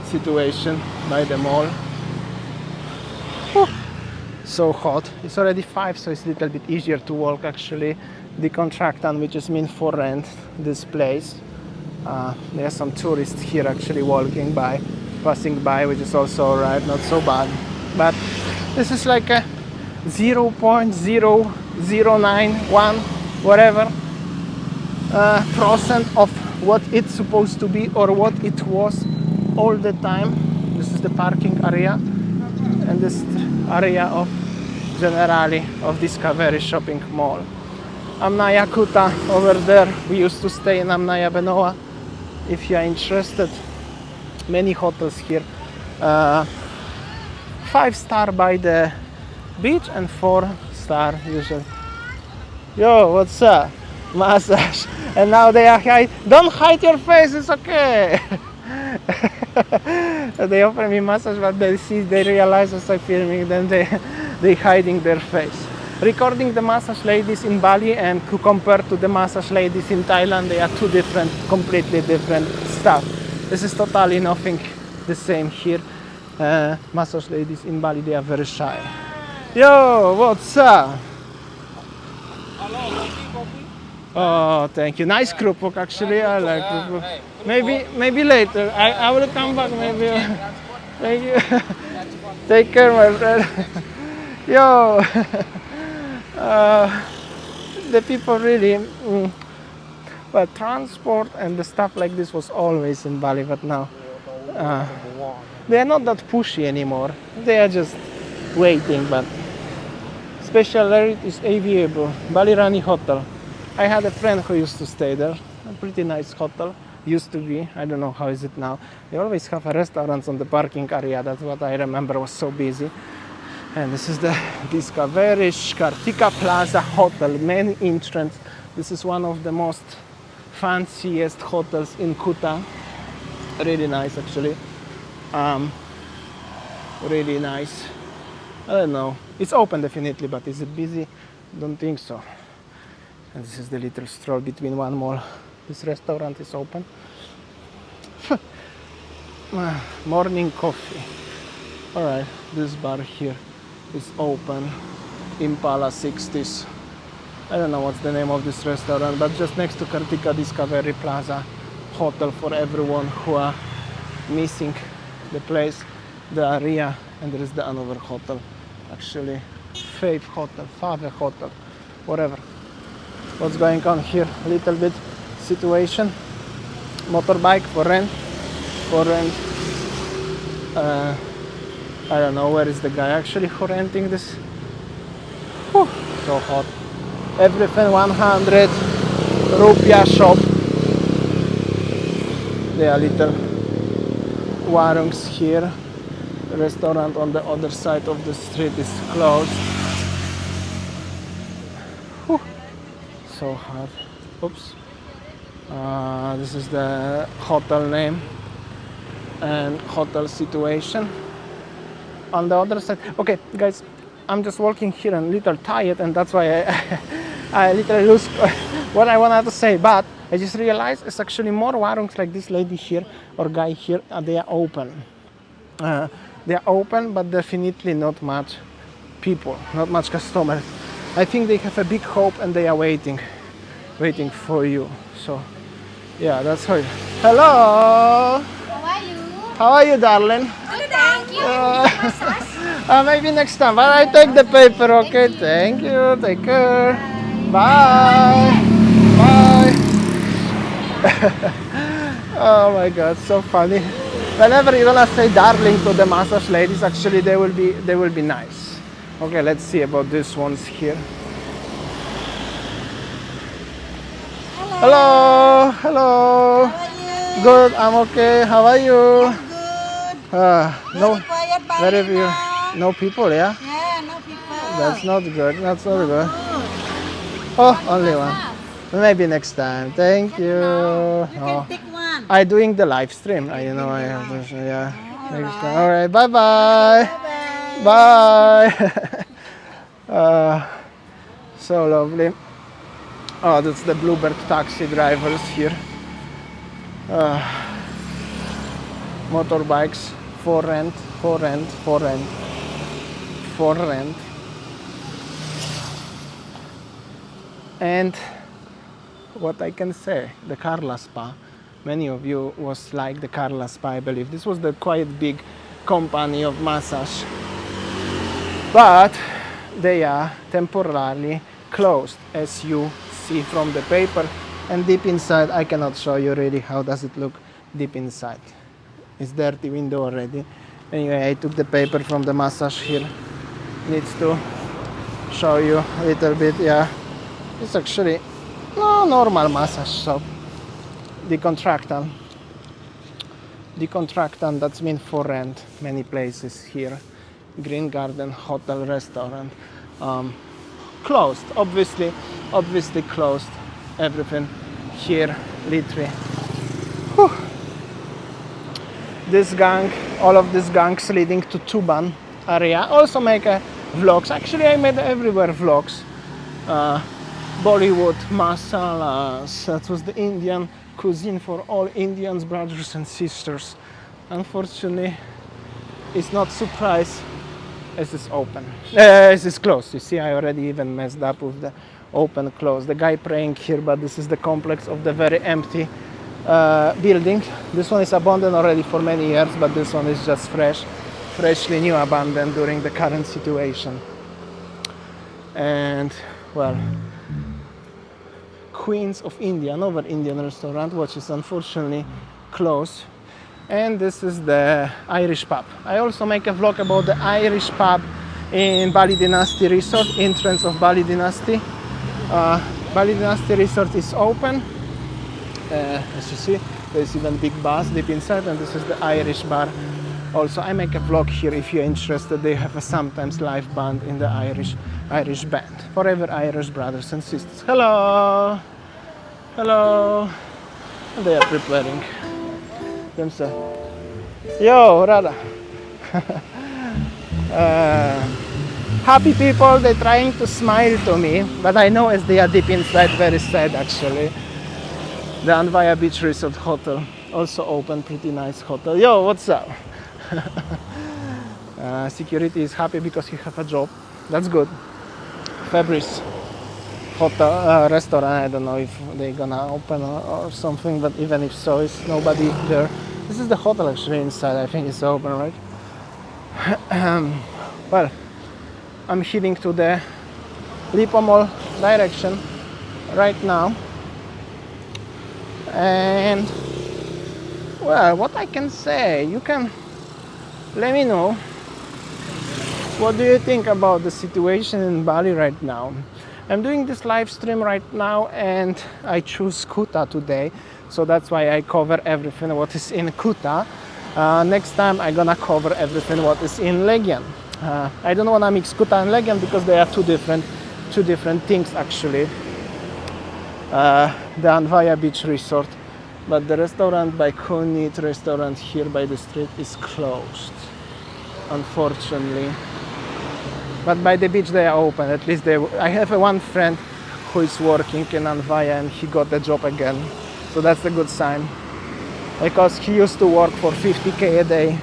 situation by the mall. Whew. So hot. It's already 5, so it's a little bit easier to walk actually. The contractant, which is meant for rent this place. There are some tourists here actually walking by, passing by, which is also alright, not so bad. But this is like a 0.0091 whatever percent of what it's supposed to be or what it was all the time. This is the parking area, and this area of generally of Discovery shopping mall. Amnaya Kuta over there. We used to stay in Amnaya Benoa. If you are interested, many hotels here. 5-star by the beach and 4-star usually. Yo, what's up? Massage. And now they are hide. Don't hide your face, it's okay. They offer me massage, but they realize as I'm filming, then they hiding their face. Recording the massage ladies in Bali and compared to the massage ladies in Thailand, they are two different, completely different stuff. This is totally nothing the same here. Massage ladies in Bali, they are very shy. Yo, what's up? Oh, thank you. Nice group book actually. I like group book. Maybe later. I will come back maybe. Thank you. Take care, my friend. Yo. The people really. But transport and the stuff like this was always in Bali, but now they are not that pushy anymore. They are just waiting. But speciality is aviable. Bali Hotel. I had a friend who used to stay there. A pretty nice hotel. Used to be. I don't know how is it now. They always have a restaurants on the parking area. That's what I remember, was so busy. And this is the Discovery Kartika Plaza Hotel, main entrance. This is one of the most fanciest hotels in Kuta. Really nice actually. Really nice. I don't know. It's open definitely, but is it busy? Don't think so. And this is the little stroll between one mall. This restaurant is open. Morning coffee. Alright, this bar here is open. Impala 60s. I don't know what's the name of this restaurant, but just next to Kartika Discovery Plaza Hotel for everyone who are missing the place, the area, and there is the another hotel. Actually, Faith Hotel, Fave Hotel, whatever. What's going on here? A little bit situation. Motorbike for rent. I don't know where is the guy actually who renting this. Whew, so hot. Everything 100 rupiah shop. There are little warungs here. The restaurant on the other side of the street is closed. Whew. So hot. Oops. This is the hotel name. and hotel situation. On the other side, okay, guys, I'm just walking here and a little tired, and that's why I literally lose what I wanted to say. But I just realized it's actually more warungs like this lady here or guy here. They are open. They are open, but definitely not much people, not much customers. I think they have a big hope and they are waiting for you. So, yeah, that's how. Hello. How are you? How are you, darling? Good, thank you. Maybe next time. But I take the paper, okay? Thank you. Take care. Bye. Bye. Oh my God, so funny. Whenever you're gonna say darling to the massage ladies, actually they will be nice. Okay, let's see about these ones here. Hello. Hello. How are you? Good. I'm okay. How are you? Good. No. Quiet by Very few. now. No people, yeah? Yeah, no people. That's not good. That's not good. Oh, only one. Maybe next time. Thank you. You can Oh. pick one. I doing the live stream. You know, I have to, yeah. Next time. All right. Bye bye. Bye. So lovely. Oh, that's the Bluebird taxi drivers here. Motorbikes for rent, for rent, for rent, for rent. And what I can say, the Carla Spa. Many of you was like the Carla Spa, I believe. This was the quite big company of massage. But they are temporarily closed, as you see from the paper. And deep inside, I cannot show you really how does it look deep inside. It's dirty window already. Anyway, I took the paper from the massage here. Needs to show you a little bit, yeah. It's actually no normal massage shop. Decontractant. Decontractant, that's mean for rent. Many places here. Green Garden Hotel Restaurant. Closed, obviously closed. Everything here, literally. Whew. This gang, all of these gangs leading to Tuban area. Also make vlogs. Actually, I made everywhere vlogs. Bollywood masalas. That was the Indian cuisine for all Indians, brothers and sisters. Unfortunately, it's not surprise as it's open. As it's closed. You see, I already even messed up with the open close. The guy praying here, but this is the complex of the very empty building. This one is abandoned already for many years, but this one is just freshly new abandoned during the current situation. And well, Queens of India, another Indian restaurant, which is unfortunately closed. And this is the Irish pub. I also make a vlog about the Irish pub in Bali Dynasty Resort, entrance of Bali Dynasty. Bali Dynasty Resort is open. As you see, there's even big bars deep inside, and this is the Irish bar. Also, I make a vlog here if you're interested. They have a sometimes live band in the Irish band. Forever Irish brothers and sisters. Hello! Hello! And they are preparing themselves. Yo, Rada! Happy people, they're trying to smile to me, but I know as they are deep inside very sad actually. The Untitled Beach Resort Hotel, also open, pretty nice hotel. Yo, what's up? Security is happy because he have a job. That's good. Fabrice Hotel, restaurant, I don't know if they're gonna open or something, but even if so, it's nobody there. This is the hotel actually inside, I think it's open, right? Well, I'm heading to the Lipo Mall direction right now. And well, what I can say, you can let me know what do you think about the situation in Bali right now. I'm doing this live stream right now and I choose Kuta today, so that's why I cover everything what is in Kuta. Next time I'm gonna cover everything what is in Legian. I don't want to mix Kuta and Legian because they are two different things actually. The Untitled Beach Resort but the restaurant by Konit restaurant here by the street is closed, unfortunately. But by the beach they are open. At least I have one friend who is working in Anvaya and he got a job again, so that's a good sign, because he used to work for 50k a day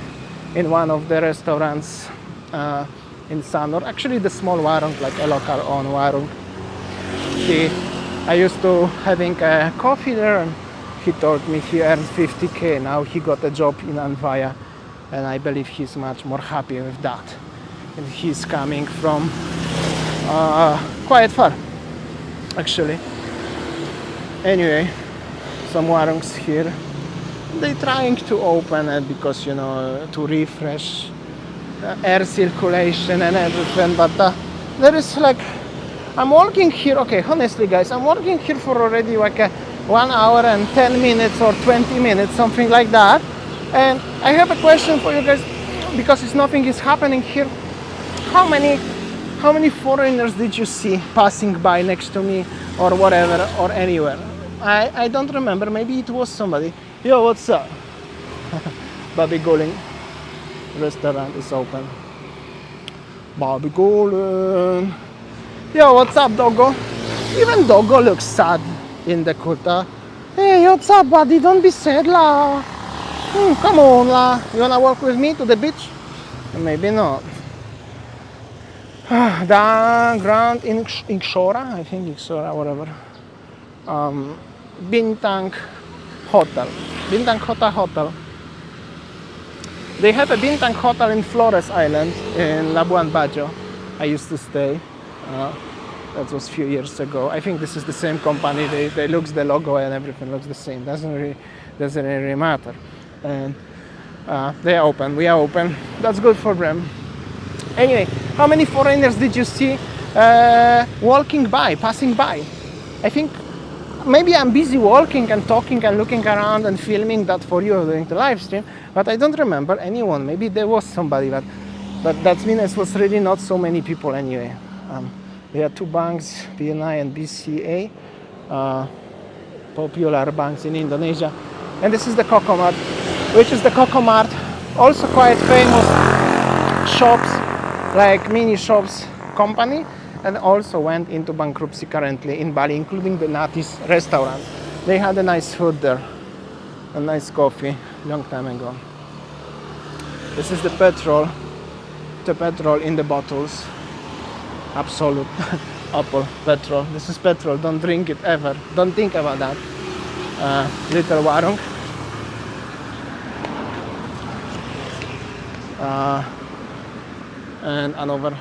in one of the restaurants in Sanur, actually the small warung, like a local own warung. I used to having a coffee there, and he told me he earned 50k. Now he got a job in Anvaya, and I believe he's much more happy with that. And he's coming from quite far, actually. Anyway, some warungs here. They're trying to open it because, you know, to refresh air circulation and everything, but there is like, I'm working here, okay, honestly guys, I'm working here for already like 1 hour and 10 minutes or 20 minutes, something like that. And I have a question for you guys, because it's nothing is happening here. How many foreigners did you see passing by next to me or whatever, or anywhere? I don't remember, maybe it was somebody. Yo, what's up? Bobby Golin restaurant is open. Bobby Golin. Yo, what's up, Doggo? Even Doggo looks sad in the Kuta. Hey, what's up, buddy? Don't be sad, la. Come on, la. You wanna walk with me to the beach? Maybe not. The Grand Inshora, I think Inshora, whatever. Bintang Hotel. Bintang Hotel. They have a Bintang Hotel in Flores Island in Labuan Bajo. I used to stay. That was a few years ago. I think this is the same company. They looks the logo and everything looks the same. Doesn't really matter. And they are open. We are open. That's good for them. Anyway, how many foreigners did you see walking by, passing by? I think maybe I'm busy walking and talking and looking around and filming that for you during the live stream, but I don't remember anyone. Maybe there was somebody, but that means it was really not so many people anyway. There are two banks, BNI and BCA, popular banks in Indonesia. And this is the Coco Mart, which is the Coco Mart, also quite famous shops, like mini shops company, and also went into bankruptcy currently in Bali, including the Nati's restaurant. They had a nice food there, a nice coffee, long time ago. This is the petrol in the bottles. Absolute Apple petrol. This is petrol, don't drink it ever. Don't think about that. Little warung. And another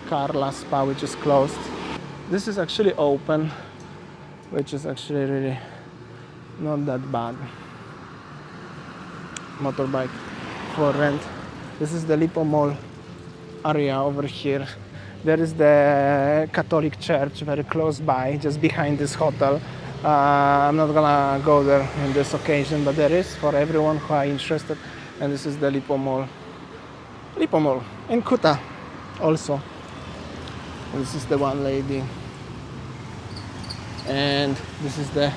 Carla Spa, which is closed. This is actually open, which is actually really not that bad. Motorbike for rent. This is the Lipo Mall area over here. There is the Catholic church very close by, just behind this hotel. I'm not gonna go there on this occasion, but there is for everyone who are interested. And this is the Lipo Mall. Lipo Mall in Kuta also. And this is the one lady. And this is the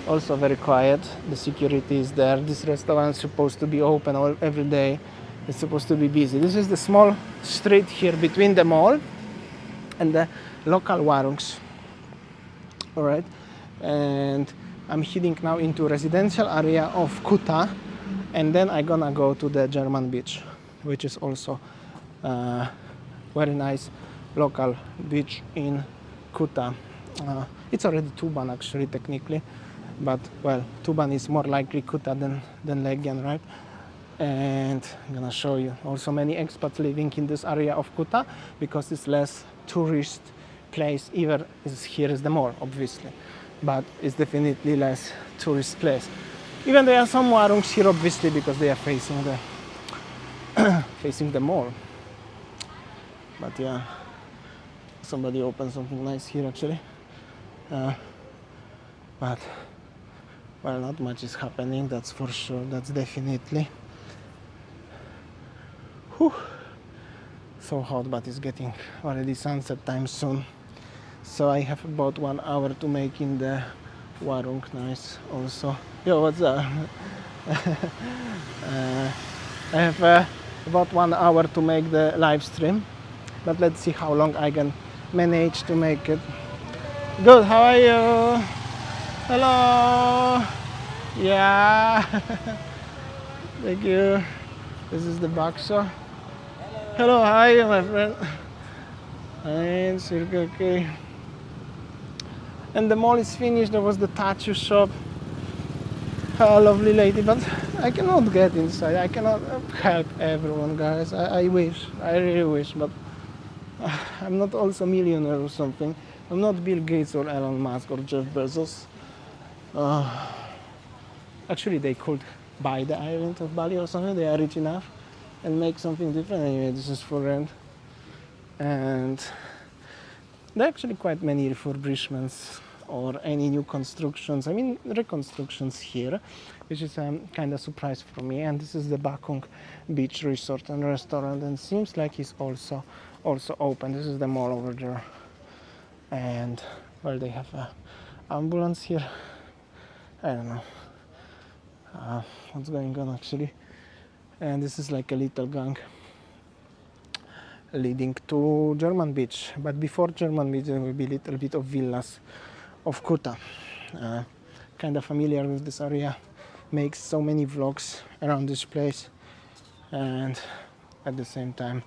also very quiet. The security is there. This restaurant is supposed to be open every day. It's supposed to be busy. This is the small street here between the mall and the local warungs. All right, and I'm heading now into residential area of Kuta, and then I'm gonna go to the German beach, which is also very nice local beach in Kuta. It's already Tuban actually technically, but well, Tuban is more likely Kuta than Legian, right? And I'm gonna show you also many expats living in this area of Kuta, because it's less tourist place. Either here is the mall obviously, but it's definitely less tourist place. Even there are some warungs here obviously, because they are facing the mall. But yeah, somebody opened something nice here actually, but well, not much is happening, that's for sure. That's definitely. Whew. So hot, but it's getting already sunset time soon. So I have about 1 hour to make in the warung. Nice also. Yo, what's up? I have about 1 hour to make the live stream, but let's see how long I can manage to make it. Good, how are you? Hello. Yeah. Thank you. This is the bakso. Hello, how are you, my friend? And Circle K. And the mall is finished. There was the tattoo shop. A lovely lady, but I cannot get inside. I cannot help everyone, guys. I wish. I really wish, but I'm not also a millionaire or something. I'm not Bill Gates or Elon Musk or Jeff Bezos. Actually, they could buy the island of Bali or something. They are rich enough and make something different. Anyway, this is for rent. And there are actually quite many refurbishments or any new constructions. I mean, reconstructions here, which is kind of surprise for me. And this is the Bintang Beach Resort and Restaurant, and seems like it's also open. This is the mall over there. And well, they have an ambulance here. I don't know what's going on actually. And this is like a little gang leading to German Beach. But before German Beach, there will be a little bit of villas of Kuta. Kind of familiar with this area. Makes so many vlogs around this place, and at the same time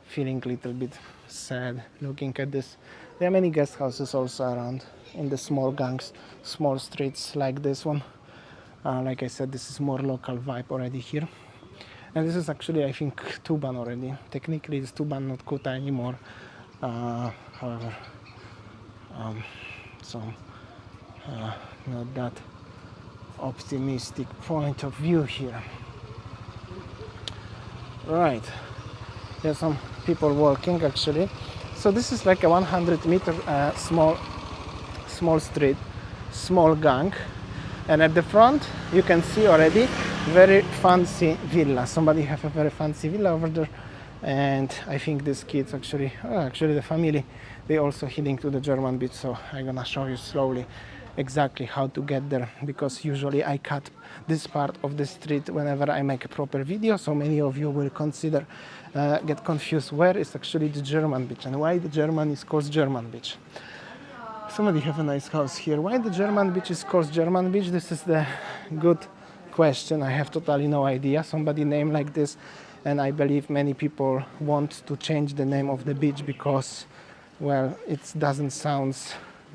feeling a little bit sad looking at this. There are many guest houses also around in the small gangs, small streets like this one. Like I said, this is more local vibe already here. And this is actually, I think, Tuban already. Technically it's Tuban, not Kuta anymore. However, not that optimistic point of view here. Right, there's some people walking actually. So this is like a 100-meter small street, small gang, and at the front you can see already very fancy villa. Somebody have a very fancy villa over there, and I think these kids actually the family, they also heading to the German Beach. So I'm gonna show you slowly exactly how to get there, because usually I cut this part of the street whenever I make a proper video, so many of you will consider get confused where is actually the German Beach and why the German is called German Beach. Somebody have a nice house here. Why the German Beach is called German Beach? This is the good question. I have totally no idea. Somebody named like this, and I believe many people want to change the name of the beach because, well, it doesn't sound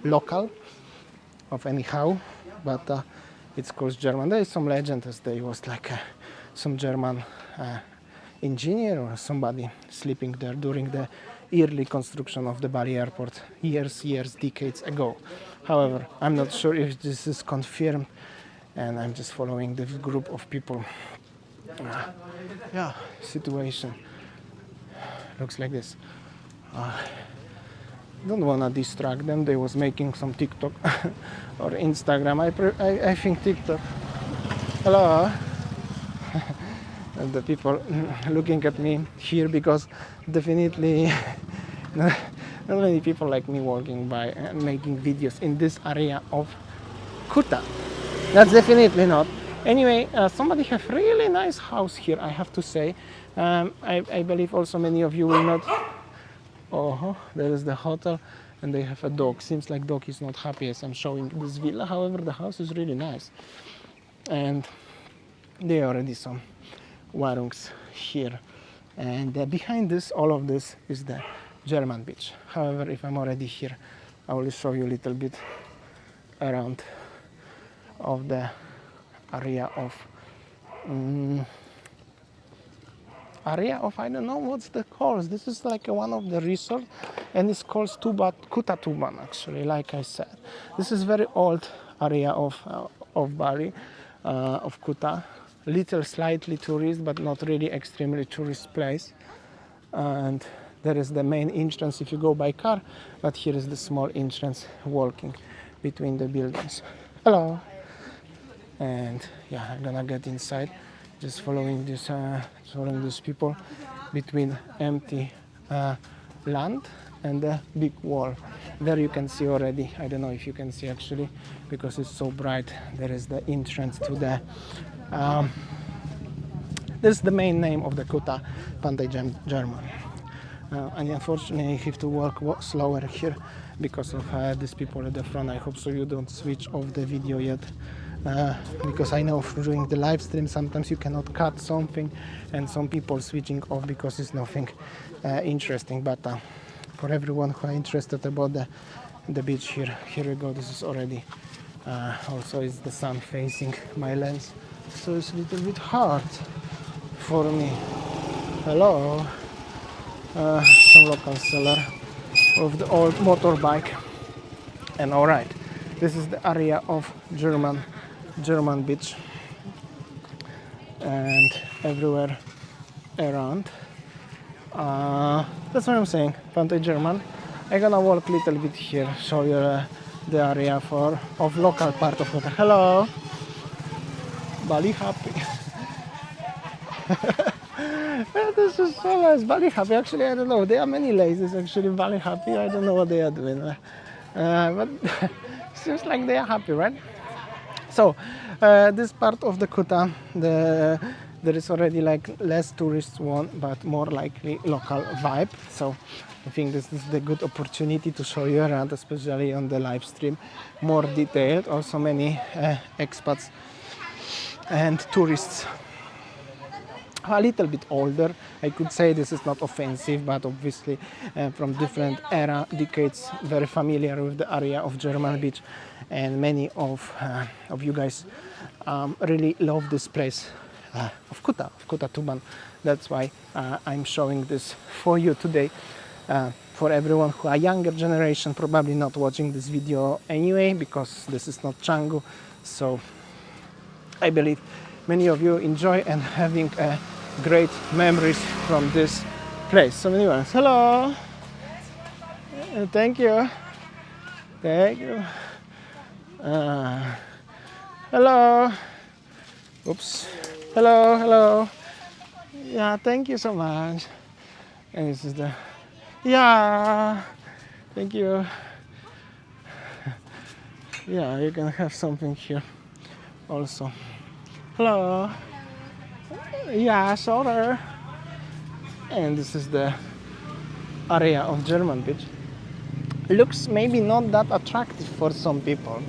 local of anyhow, but it's called German. There is some legend as there was like some German engineer or somebody sleeping there during the early construction of the Bali airport years, decades ago. However, I'm not sure if this is confirmed, and I'm just following this group of people. Yeah, situation looks like this. Don't wanna distract them. They was making some TikTok or Instagram. I think TikTok. Hello. And the people looking at me here, because definitely not many people like me walking by and making videos in this area of Kuta. That's definitely not. Anyway, somebody have really nice house here, I have to say. I believe also many of you will not. Oh, there is the hotel, and they have a dog. Seems like dog is not happy as I'm showing this villa. However, the house is really nice, and there are already some warungs here. And behind this, all of this is the German Beach. However, if I'm already here, I will show you a little bit around of the area of I don't know what's the called. This is like one of the resort, and it's called Kuta Tuban actually. Like I said, this is very old area of Bali, of Kuta. Little slightly tourist, but not really extremely tourist place. And there is the main entrance if you go by car, but here is the small entrance walking between the buildings. Hello. And yeah, I'm gonna get inside, just following these people between empty land and the big wall. There you can see already, I don't know if you can see actually, because it's so bright, there is the entrance to the this is the main name of the Kuta, Pantai German. And unfortunately I have to walk slower here because of these people at the front. I hope so you don't switch off the video yet, because I know during the live stream sometimes you cannot cut something and some people switching off because it's nothing interesting, but for everyone who are interested about the beach here we go. This is already also is the sun facing my lens, so it's a little bit hard for me. Hello. Some local seller of the old motorbike. And all right, this is the area of German beach, and everywhere around. That's what I'm saying, Pantai German. I'm gonna walk a little bit here, show you the area of local part of Kuta. Hello, Bali happy. This is so nice. Bali happy. Actually, I don't know. There are many ladies actually Bali happy. I don't know what they are doing, but seems like they are happy, right? So this part of the Kuta, there is already like less tourist one, but more likely local vibe. So I think this is the good opportunity to show you around, especially on the live stream, more detailed. Also many expats and tourists. A little bit older, I could say. This is not offensive, but obviously from different decades, very familiar with the area of German beach, and many of you guys really love this place of Kuta Tuban. That's why I'm showing this for you today. For everyone who are younger generation, probably not watching this video anyway, because this is not Canggu. So I believe many of you enjoy and having great memories from this place. So many ones. Hello. Thank you. Thank you. Hello. Oops. Hello. Hello. Yeah. Thank you so much. And this is the. Yeah. Thank you. Yeah, you can have something here also. Hello. Yeah, sure. And this is the area of German beach. Looks maybe not that attractive for some people.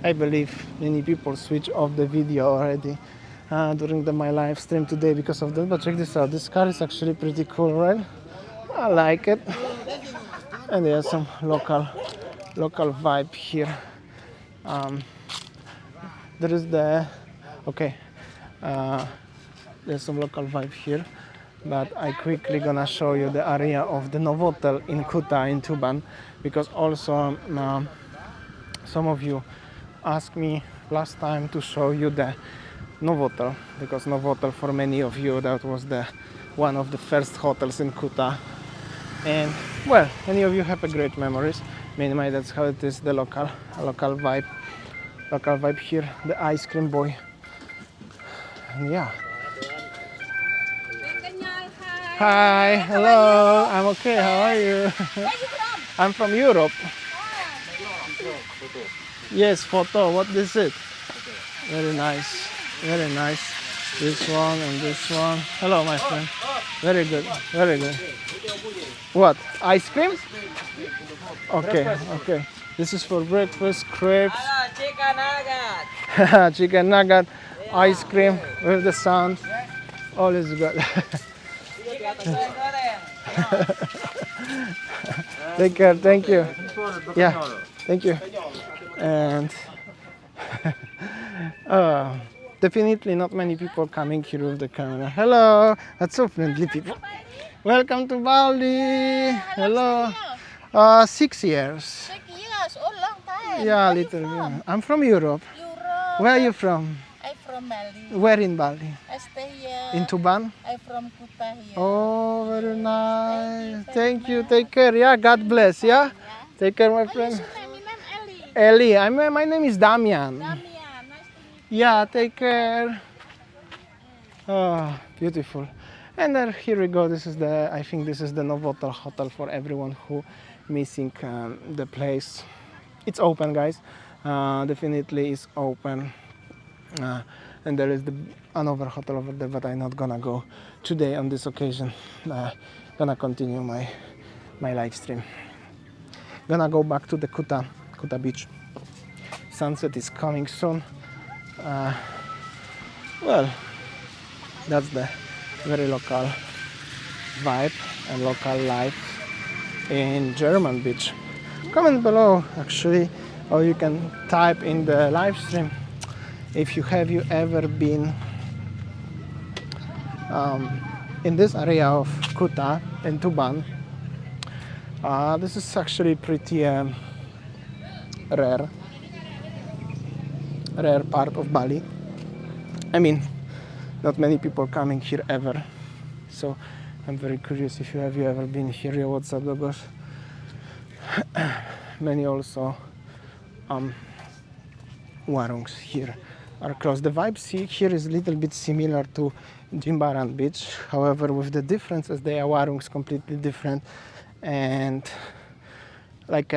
I believe many people switch off the video already during my live stream today because of that. But check this out. This car is actually pretty cool, right? I like it. And there's some local vibe here. There is the there's some local vibe here, but I quickly gonna show you the area of the Novotel in Kuta in Tuban, because also some of you asked me last time to show you the Novotel, because Novotel for many of you that was the one of the first hotels in Kuta, and well, many of you have a great memories. Meanwhile, that's how it is, the local vibe here, the ice cream boy. And yeah. Hi, hello. I'm okay. How are you? Where you from? I'm from Europe. Yes, photo. What is it? Very nice. Very nice. This one and this one. Hello, my friend. Very good. Very good. What? Ice cream? Okay. Okay. This is for breakfast. Crepes. Chicken nugget. Chicken nugget. Ice cream with the sun. All is good. Take care. Thank you. Yeah. Thank you. And definitely not many people coming here with the camera. Hello. That's so friendly people. Welcome to Bali. Hello. 6 years. 6 years. Oh, long time. Yeah, Where you little. from? Yeah. I'm from Europe. Europe. Where are you from? I'm from Bali. Where in Bali? I stay here. In Tuban? I'm from Kuta here. Oh, very nice. Thank you. Take care. Yeah, God bless. Yeah. Take care, my friend. My name Ellie. Ellie. My name is Damian. Damian. Nice to meet you. Yeah, take care. Oh, beautiful. And then here we go. This is I think this is the Novotel hotel for everyone who missing the place. It's open, guys. Definitely is open. And there is another hotel over there, but I'm not gonna go today on this occasion. Gonna continue my live stream. Gonna go back to the Kuta Beach. Sunset is coming soon. Well, that's the very local vibe and local life in German Beach. Comment below actually, or you can type in the live stream if you ever been in this area of Kuta in Tuban. This is actually pretty rare part of Bali. I mean, not many people coming here ever, so I'm very curious if you ever been here. Yo, what's up, dogos? Many also warungs here are close. The vibe here is a little bit similar to Jimbaran Beach, however with the differences they are warungs completely different, and like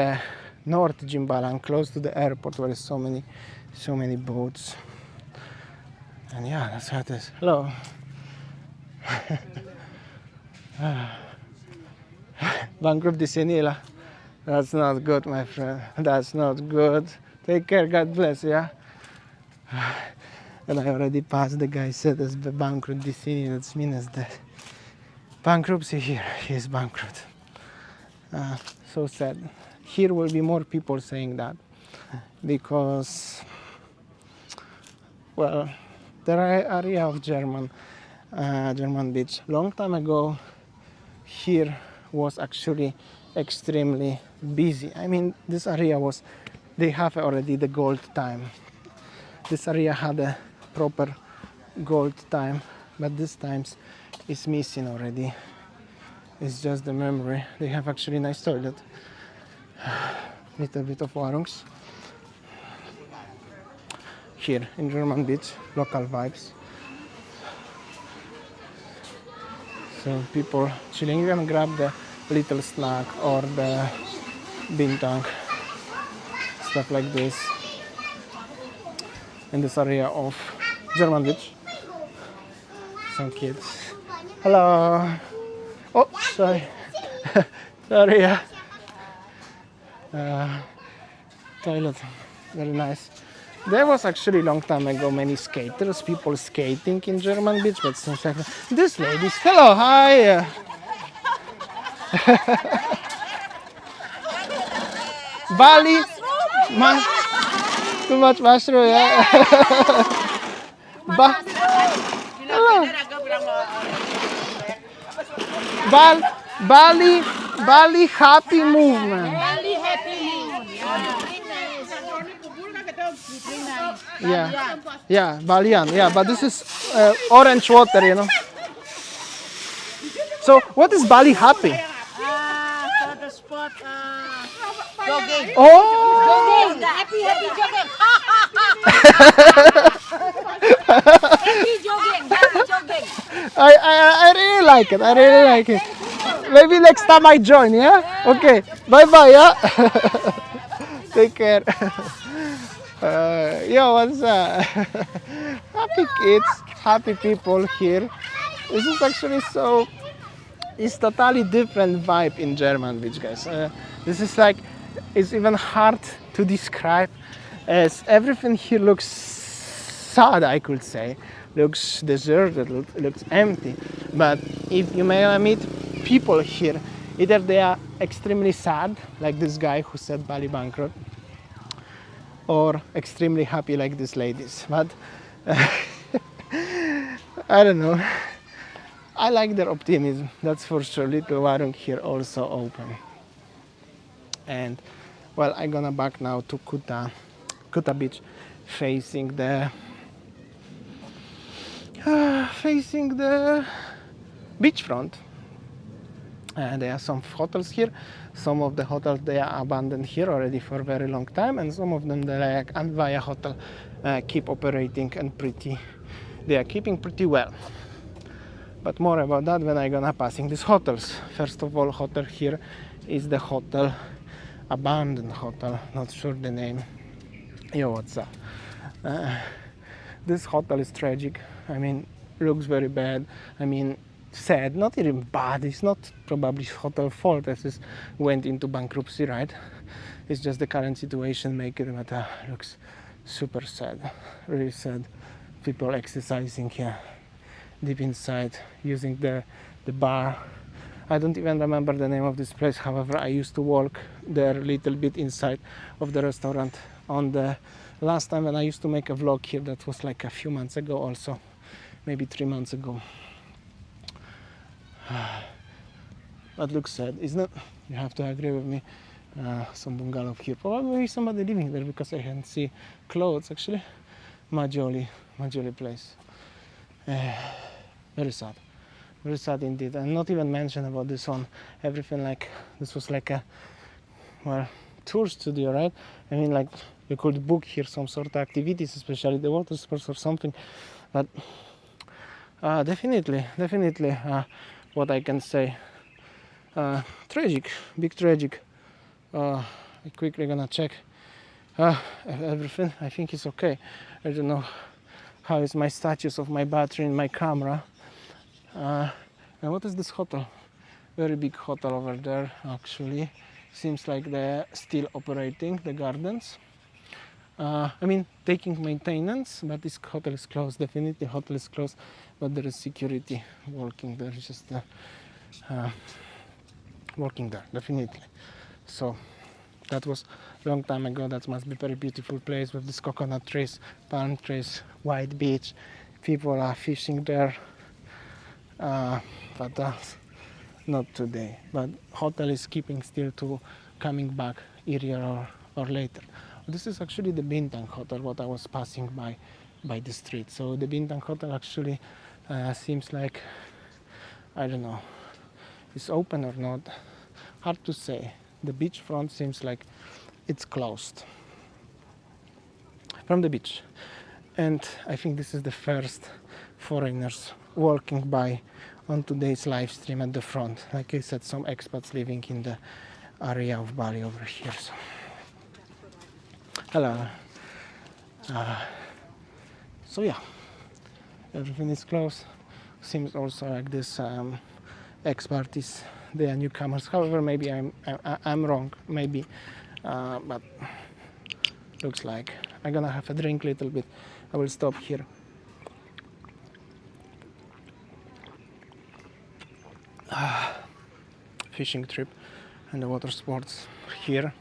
North Jimbaran, close to the airport where there's so many boats. And yeah, that's how it is. Hello. Bankrupt di sini lah. That's not good, my friend. That's not good. Take care, God bless, yeah? And I already passed the guy said as the bankrupt di sini. That means that bankruptcy here. He is bankrupt. So sad. Here will be more people saying that because, well, the area of German Beach. Long time ago, here was actually extremely busy. I mean, this area they have already the gold time. This area had a proper gold time, but this times is missing already. It's just the memory. They have actually nice toilet. Little bit of warungs. Here in German Beach, local vibes. So people chilling, you can grab the little snack or the bintang, stuff like this in this area of German Beach. Some kids. Hello. Oh, sorry. Sorry, yeah. Toilet, very nice. There was actually a long time ago many skaters, people skating in German Beach, but since this ladies, hello, hi. Bali, too much mushroom, yeah. Hello. Bali happy movement. Bali happy moon. Yeah, Balian. Yeah, but this is orange water, you know. So, what is Bali happy? For the spot, jogging. Oh! Jogging. Happy jogging. Happy jogging. I really like it. I really like it. Maybe next time I join, yeah? Okay. Bye-bye, yeah? Take care. Yo, what's up? Happy kids, happy people here. This is actually it's totally different vibe in German Beach, guys. This is like, it's even hard to describe, as everything here looks sad, I could say. Looks deserted, looks empty. But if you may meet people here, either they are extremely sad, like this guy who said Bali bankrupt, or extremely happy like these ladies. But I don't know. I like their optimism, that's for sure. Little warung here also open. And well, I'm gonna back now to Kuta Beach, facing the beachfront. And there are some hotels here. Some of the hotels they are abandoned here already for a very long time, and some of them they like Anvaya Hotel keep operating and they are keeping pretty well. But more about that when I'm gonna passing these hotels. First of all, hotel here is the hotel, abandoned hotel, not sure the name. Yo, what's up? This hotel is tragic. I mean, looks very bad. I mean, sad, not even bad. It's not probably hotel fault as it went into bankruptcy, right? It's just the current situation make it, but looks super sad, really sad. People exercising here deep inside, using the bar. I don't even remember the name of this place. However, I used to walk there a little bit inside of the restaurant on the last time when I used to make a vlog here. That was like a few months ago also, maybe 3 months ago. But looks sad, isn't it? You have to agree with me. Some bungalow here, probably somebody living there because I can see clothes actually. Majoli place. Very sad indeed. And not even mention about this one. Everything like this was like a tour studio, right? I mean, like you could book here some sort of activities, especially the water sports or something. But definitely, what I can say, tragic, big tragic. I'm quickly gonna check everything. I think it's okay. I don't know how is my status of my battery in my camera. And what is this hotel? Very big hotel over there actually. Seems like they're still operating the gardens. I mean, taking maintenance, but this hotel is closed. Definitely hotel is closed, but there is security working there, just working there, definitely. So that was a long time ago. That must be a very beautiful place with these coconut trees, palm trees, white beach. People are fishing there, but not today. But hotel is keeping still to coming back earlier or later. This is actually the Bintang Hotel, what I was passing by the street. So the Bintang Hotel actually seems like, I don't know, it's open or not. Hard to say. The beachfront seems like it's closed from the beach. And I think this is the first foreigners walking by on today's live stream at the front. Like I said, some expats living in the area of Bali over here. So. Hello. So yeah, everything is closed. Seems also like this ex-parties, they are newcomers. However, maybe I'm wrong, maybe, but looks like I'm gonna have a drink a little bit. I will stop here. Fishing trip and the water sports here.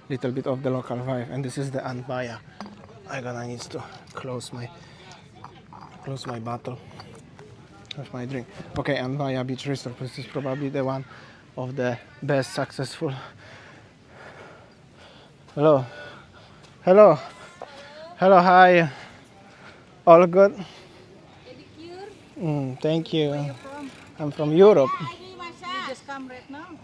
Little bit of the local vibe, and this is the Anbaya. I'm gonna need to close my bottle of my drink. Okay, Anbaya Beach Resort. This is probably the one of the best successful. Hello, hi. All good? Thank you. Where you from? I'm from Europe. You just come right now?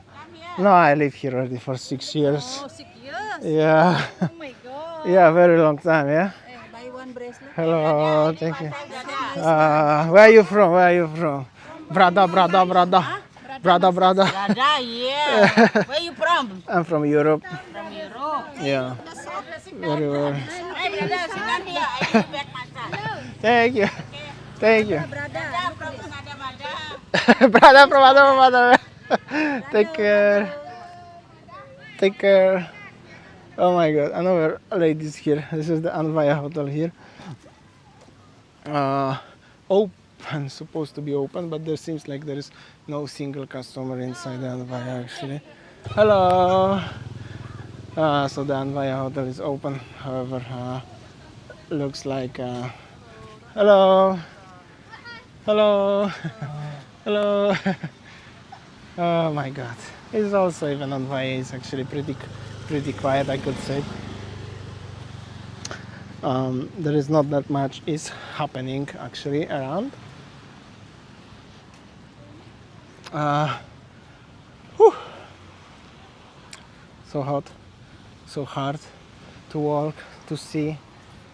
No, I live here already for 6 years. Oh, 6 years? Yeah. Oh my God. Yeah, very long time, yeah. Buy one bracelet. Hello, thank you. Where are you from? Brother. Brother, yeah. Where you from? I'm from Europe. From Europe. Yeah. Very well. Hey, brother, sit here. I give back my son. Thank you. Brother, brother. Take care. Oh my God, another ladies here. This is the Anvaya Hotel here. Open, supposed to be open, but there seems like there is no single customer inside the Anvaya actually. Hello. So the Anvaya Hotel is open. However, looks like. Hello. Oh my God. It's also even on Valle. It's actually pretty quiet, I could say. There is not that much is happening actually around. So hot, so hard to walk, to see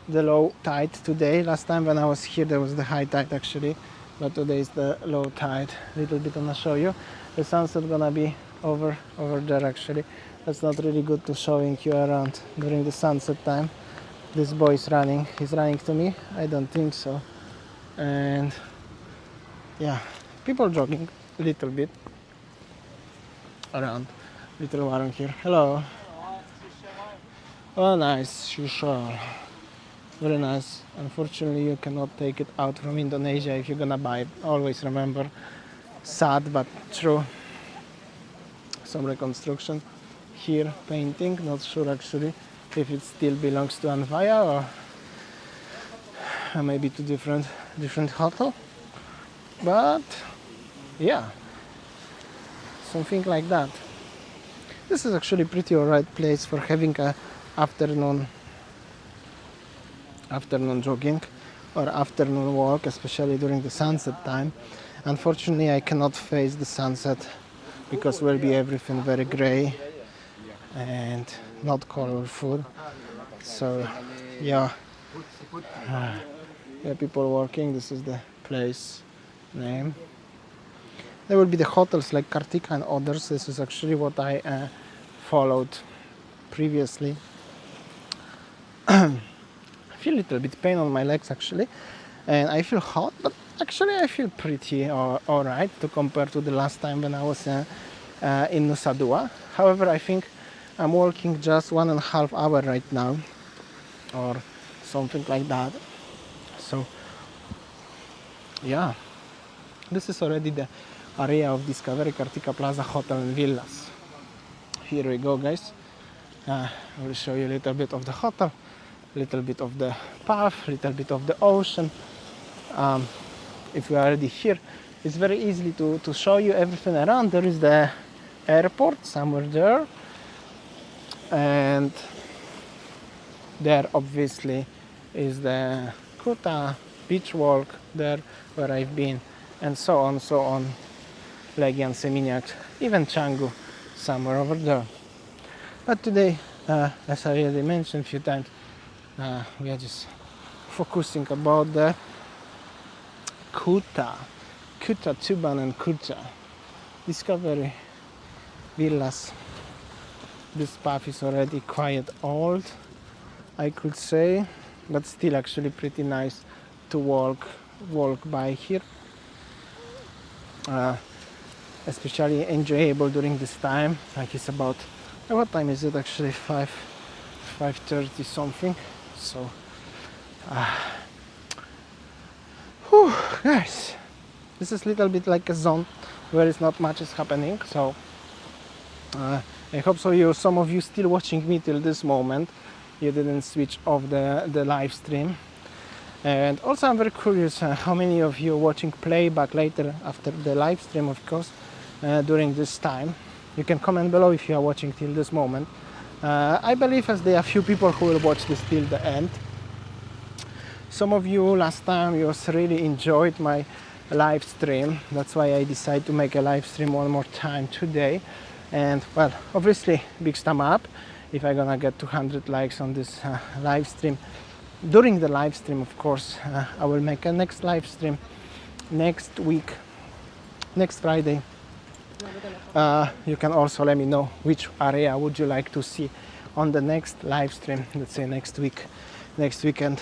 the low tide today. Last time when I was here there was the high tide actually, but today is the low tide. A little bit gonna show you. The sunset gonna be over there actually. That's not really good to showing you around during the sunset time. This boy is running. He's running to me? I don't think so. And yeah, people jogging a little bit around. Little Warren here. Hello. Oh, nice shisha. Very nice. Unfortunately, you cannot take it out from Indonesia if you're gonna buy it. Always remember. Sad but true. Some reconstruction here, painting. Not sure actually if it still belongs to Anvaya or maybe to different hotel. But yeah, something like that. This is actually pretty alright place for having a afternoon jogging or afternoon walk, especially during the sunset time. Unfortunately, I cannot face the sunset because will be everything very gray and not colorful. So yeah, people working. This is the place name. There will be the hotels like Kartika and others. This is actually what I followed previously. I feel a little bit pain on my legs actually, and I feel hot, but actually I feel pretty alright to compare to the last time when I was in Nusa Dua. However, I think I'm working just 1.5 hours right now or something like that. So yeah, this is already the area of Discovery Kartika Plaza Hotel and Villas. Here we go, guys. I will show you a little bit of the hotel, a little bit of the path, a little bit of the ocean. If we are already here, it's very easy to show you everything around. There is the airport somewhere there, and there obviously is the Kuta beach walk there where I've been, and so on, Legian, Seminyak, even Canggu somewhere over there. But today, as I already mentioned a few times, we are just focusing about the Kuta Tuban and Kuta Discovery Villas. This path is already quite old, I could say, but still actually pretty nice to walk by here. Especially enjoyable during this time, like it's about, what time is it actually, 5:30 something. So guys, this is a little bit like a zone where it's not much is happening. So I hope so some of you still watching me till this moment, you didn't switch off the live stream. And also I'm very curious how many of you are watching playback later after the live stream, of course, during this time. You can comment below if you are watching till this moment. I believe as there are few people who will watch this till the end. Some of you last time you really enjoyed my live stream. That's why I decided to make a live stream one more time today. And well, obviously big thumb up if I'm gonna get 200 likes on this live stream. During the live stream, of course, I will make a next live stream next week, next Friday. You can also let me know which area would you like to see on the next live stream, let's say next weekend.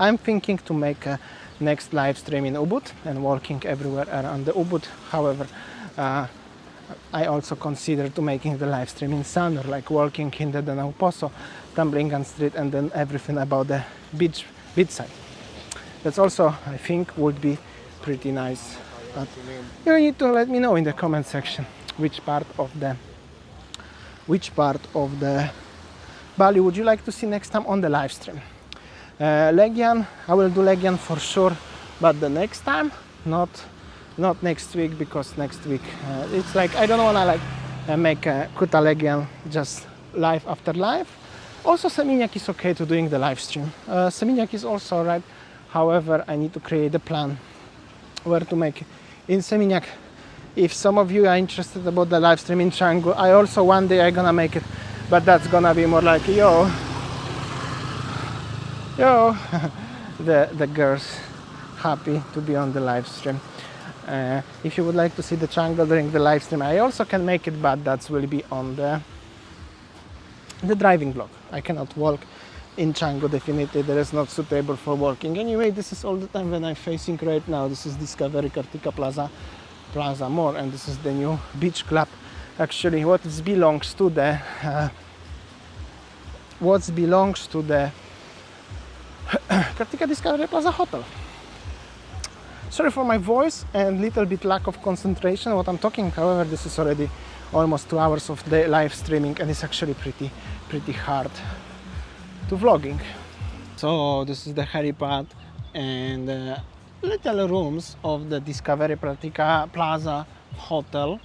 I'm thinking to make a next live stream in Ubud and walking everywhere around the Ubud. However, I also consider to making the live stream in Sanur, like walking in the Danau Poso, Tamblingan Street, and then everything about the beach side. That's also, I think, would be pretty nice. But you need to let me know in the comment section which part of the Bali would you like to see next time on the live stream. Legian, I will do Legian for sure, but the next time, not next week, because next week it's like I don't wanna make a Kuta Legian just live after live. Also Seminyak is okay to doing the live stream. Seminyak is also right. However, I need to create a plan where to make in Seminyak. If some of you are interested about the live stream in Canggu, I also one day I'm gonna make it, but that's gonna be more like yo the girls happy to be on the live stream. If you would like to see the jungle during the live stream, I also can make it, but that will be on the driving vlog. I cannot walk in Canggu, definitely there is not suitable for walking. Anyway, this is all the time when I'm facing right now. This is Discovery Kartika Plaza Mall, and this is the new beach club. Actually, what belongs to the Kartika Discovery Plaza Hotel. Sorry for my voice and little bit lack of concentration what I'm talking. However, this is already almost 2 hours of the live streaming, and it's actually pretty hard to vlogging. So this is the helipad and little rooms of the Discovery Kartika Plaza Hotel.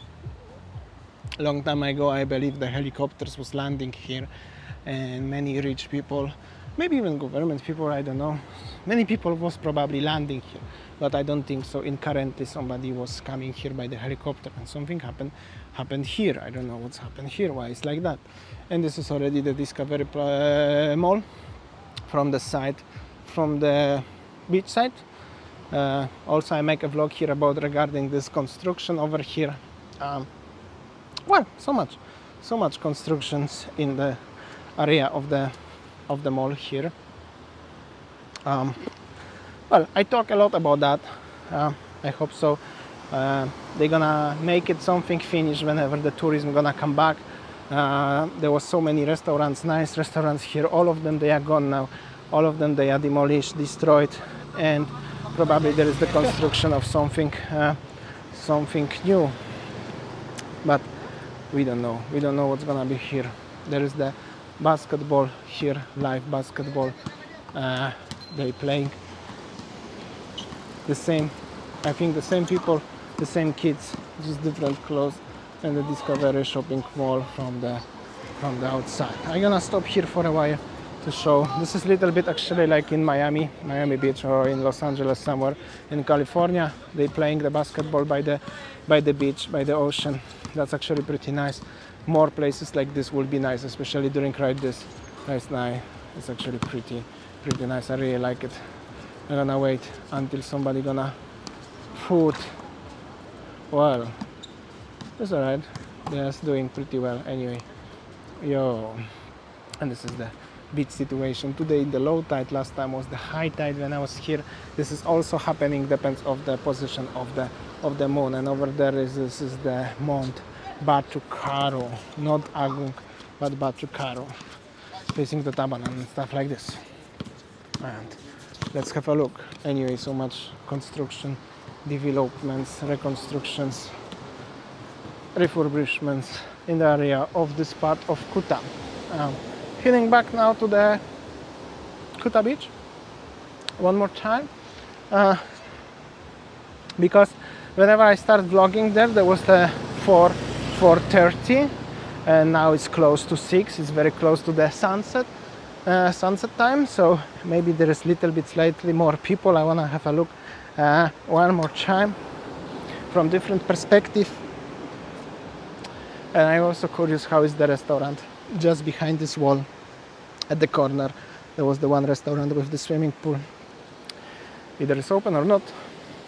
Long time ago, I believe the helicopters was landing here, and many rich people, maybe even government people, I don't know, many people was probably landing here, but I don't think so. In currently somebody was coming here by the helicopter and something happened here. I don't know what's happened here, why it's like that. And this is already the Discovery Mall from the side, from the beach side. Also I make a vlog here about regarding this construction over here. Well, so much constructions in the area of the mall here. Well, I talk a lot about that. I hope so. They're gonna make it something finished whenever the tourism gonna come back. There was so many restaurants, nice restaurants here. All of them, they are gone now. All of them, they are demolished, destroyed, and probably there is the construction of something new. But we don't know. We don't know what's gonna be here. There is the basketball here, live basketball. They playing the same. I think the same people, the same kids, just different clothes, and the Discovery shopping mall from the outside. I'm gonna stop here for a while to show. This is a little bit actually like in Miami Beach, or in Los Angeles, somewhere in California. They playing the basketball by the beach, by the ocean. That's actually pretty nice. More places like this will be nice, especially during this night. It's actually pretty nice. I really like it. I'm gonna wait until somebody gonna put. Well, it's alright. They're doing pretty well anyway. Yo, and this is the beach situation today in the low tide. Last time was the high tide when I was here. This is also happening, depends of the position of the moon, and over there is the Mount Batu Karo, not Agung but Batu Karo, facing the Tabanan and stuff like this. And let's have a look. Anyway, so much construction, developments, reconstructions, refurbishments in the area of this part of Kuta. Heading back now to the Kuta Beach one more time, because whenever I start vlogging there was the 4:30, and now it's close to 6. It's very close to the sunset time, so maybe there is little bit slightly more people. I want to have a look one more time from different perspective. And I'm also curious how is the restaurant just behind this wall at the corner. There was the one restaurant with the swimming pool. Either it's open or not.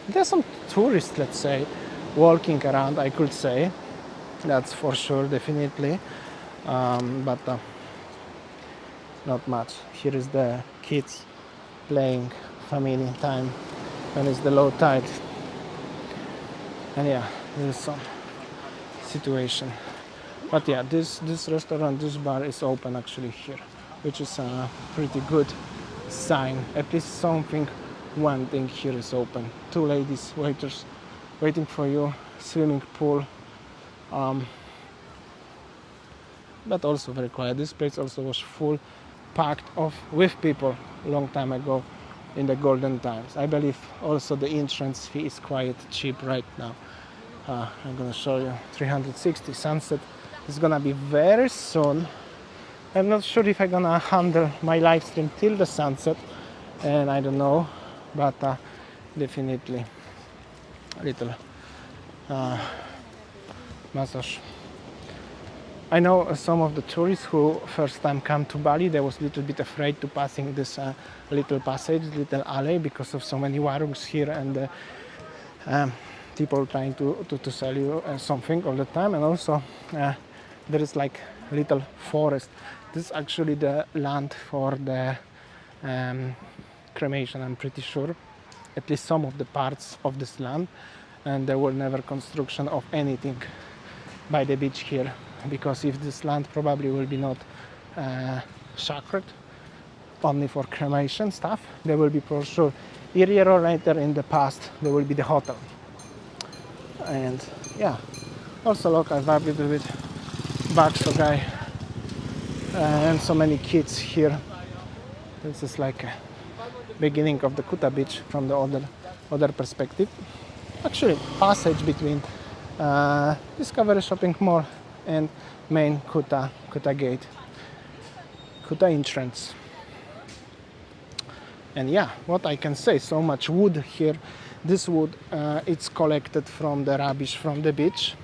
There's some tourists, let's say, walking around, I could say. That's for sure, definitely. But not much. Here is the kids playing, family time, when it's the low tide. And yeah, there's some situation. But yeah, this restaurant, this bar is open actually here, which is a pretty good sign. At least something, one thing here is open. 2 ladies, waiters, waiting for you. Swimming pool. But also very quiet. This place also was full, packed with people long time ago in the golden times. I believe also the entrance fee is quite cheap right now. I'm gonna show you 360 sunset. It's gonna be very soon. I'm not sure if I'm gonna handle my live stream till the sunset, and I don't know, but definitely a little massage. I know some of the tourists who first time come to Bali, they was a little bit afraid to passing this little passage, little alley, because of so many warungs here and people trying to sell you something all the time. And also there is like little forest. This is actually the land for the cremation, I'm pretty sure, at least some of the parts of this land. And there were never construction of anything by the beach here, because if this land probably will be not sacred only for cremation stuff, there will be for sure earlier or later in the past there will be the hotel. And yeah, also local vibe, a little bit Bakso guy, and so many kids here. This is like a beginning of the Kuta Beach from the other perspective. Actually, passage between Discovery Shopping Mall and main Kuta Gate, Kuta entrance. And yeah, what I can say, so much wood here. This wood, it's collected from the rubbish from the beach.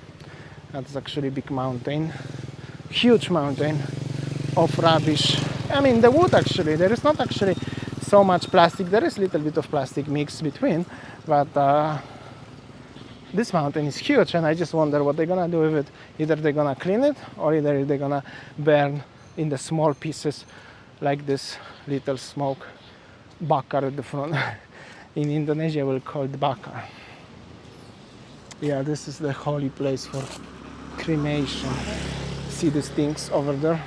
That's actually a big mountain, huge mountain of rubbish. I mean, the wood actually, there is not actually so much plastic. There is a little bit of plastic mixed between, but this mountain is huge, and I just wonder what they're gonna do with it. Either they're gonna clean it, or either they're gonna burn in the small pieces like this little smoke bakar at the front. In Indonesia we'll call it bakar. Yeah, this is the holy place for cremation. See these things over there?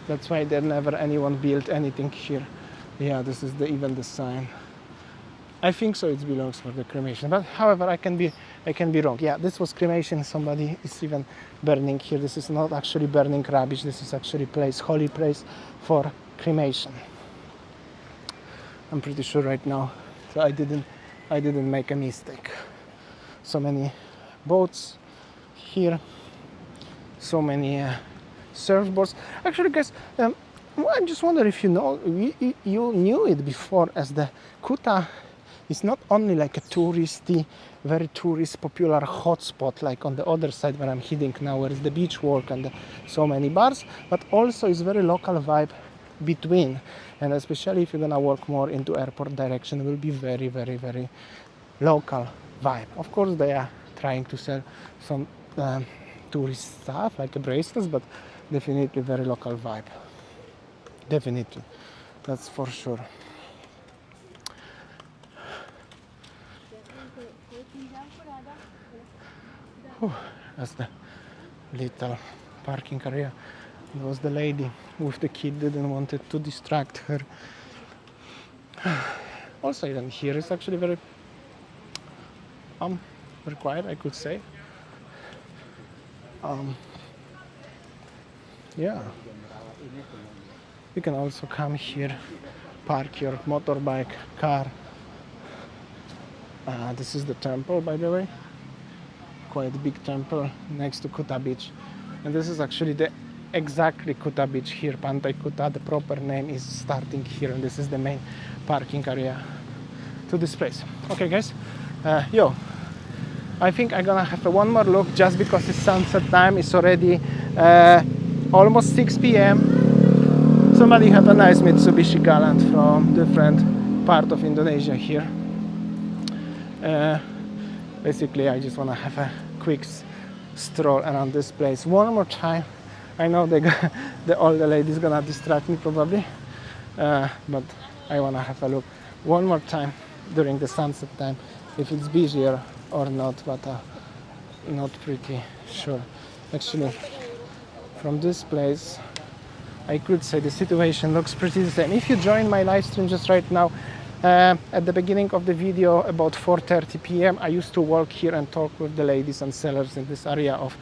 That's why there never anyone built anything here. Yeah, this is even the sign. I think so, it belongs for the cremation, but however I can be wrong. Yeah, this was cremation. Somebody is even burning here. This is not actually burning rubbish. This is actually holy place for cremation. I'm pretty sure right now, so I didn't make a mistake. So many boats here, so many surfboards. Actually, guys, I just wonder if you knew it before, as the Kuta is not only like a touristy, very popular hotspot like on the other side where I'm heading now, where is the beach walk and so many bars, but also is very local vibe between. And especially if you're gonna walk more into airport direction, it will be very local vibe. Of course, they are trying to sell some tourist stuff like bracelets, but definitely very local vibe. Definitely, that's for sure. That's the little parking area. It was the lady with the kid, didn't want to distract her. Also, even here is actually very quiet, I could say. Yeah, you can also come here, park your motorbike, car. This is the temple, by the way, quite a big temple next to Kuta Beach, and this is actually the exactly Kuta Beach here, Pantai Kuta. The proper name is starting here, and this is the main parking area to this place. Okay, guys, I think I'm gonna have one more look, just because it's sunset time. It's already almost 6 p.m. Somebody had a nice Mitsubishi Galant from different part of Indonesia here. Basically, I just want to have a quick stroll around this place one more time. I know the older lady is gonna distract me probably, but I want to have a look one more time during the sunset time, if it's busier or not, but not pretty sure. Actually, from this place, I could say the situation looks pretty the same. If you join my live stream just right now, at the beginning of the video, about 4:30 p.m., I used to walk here and talk with the ladies and sellers in this area of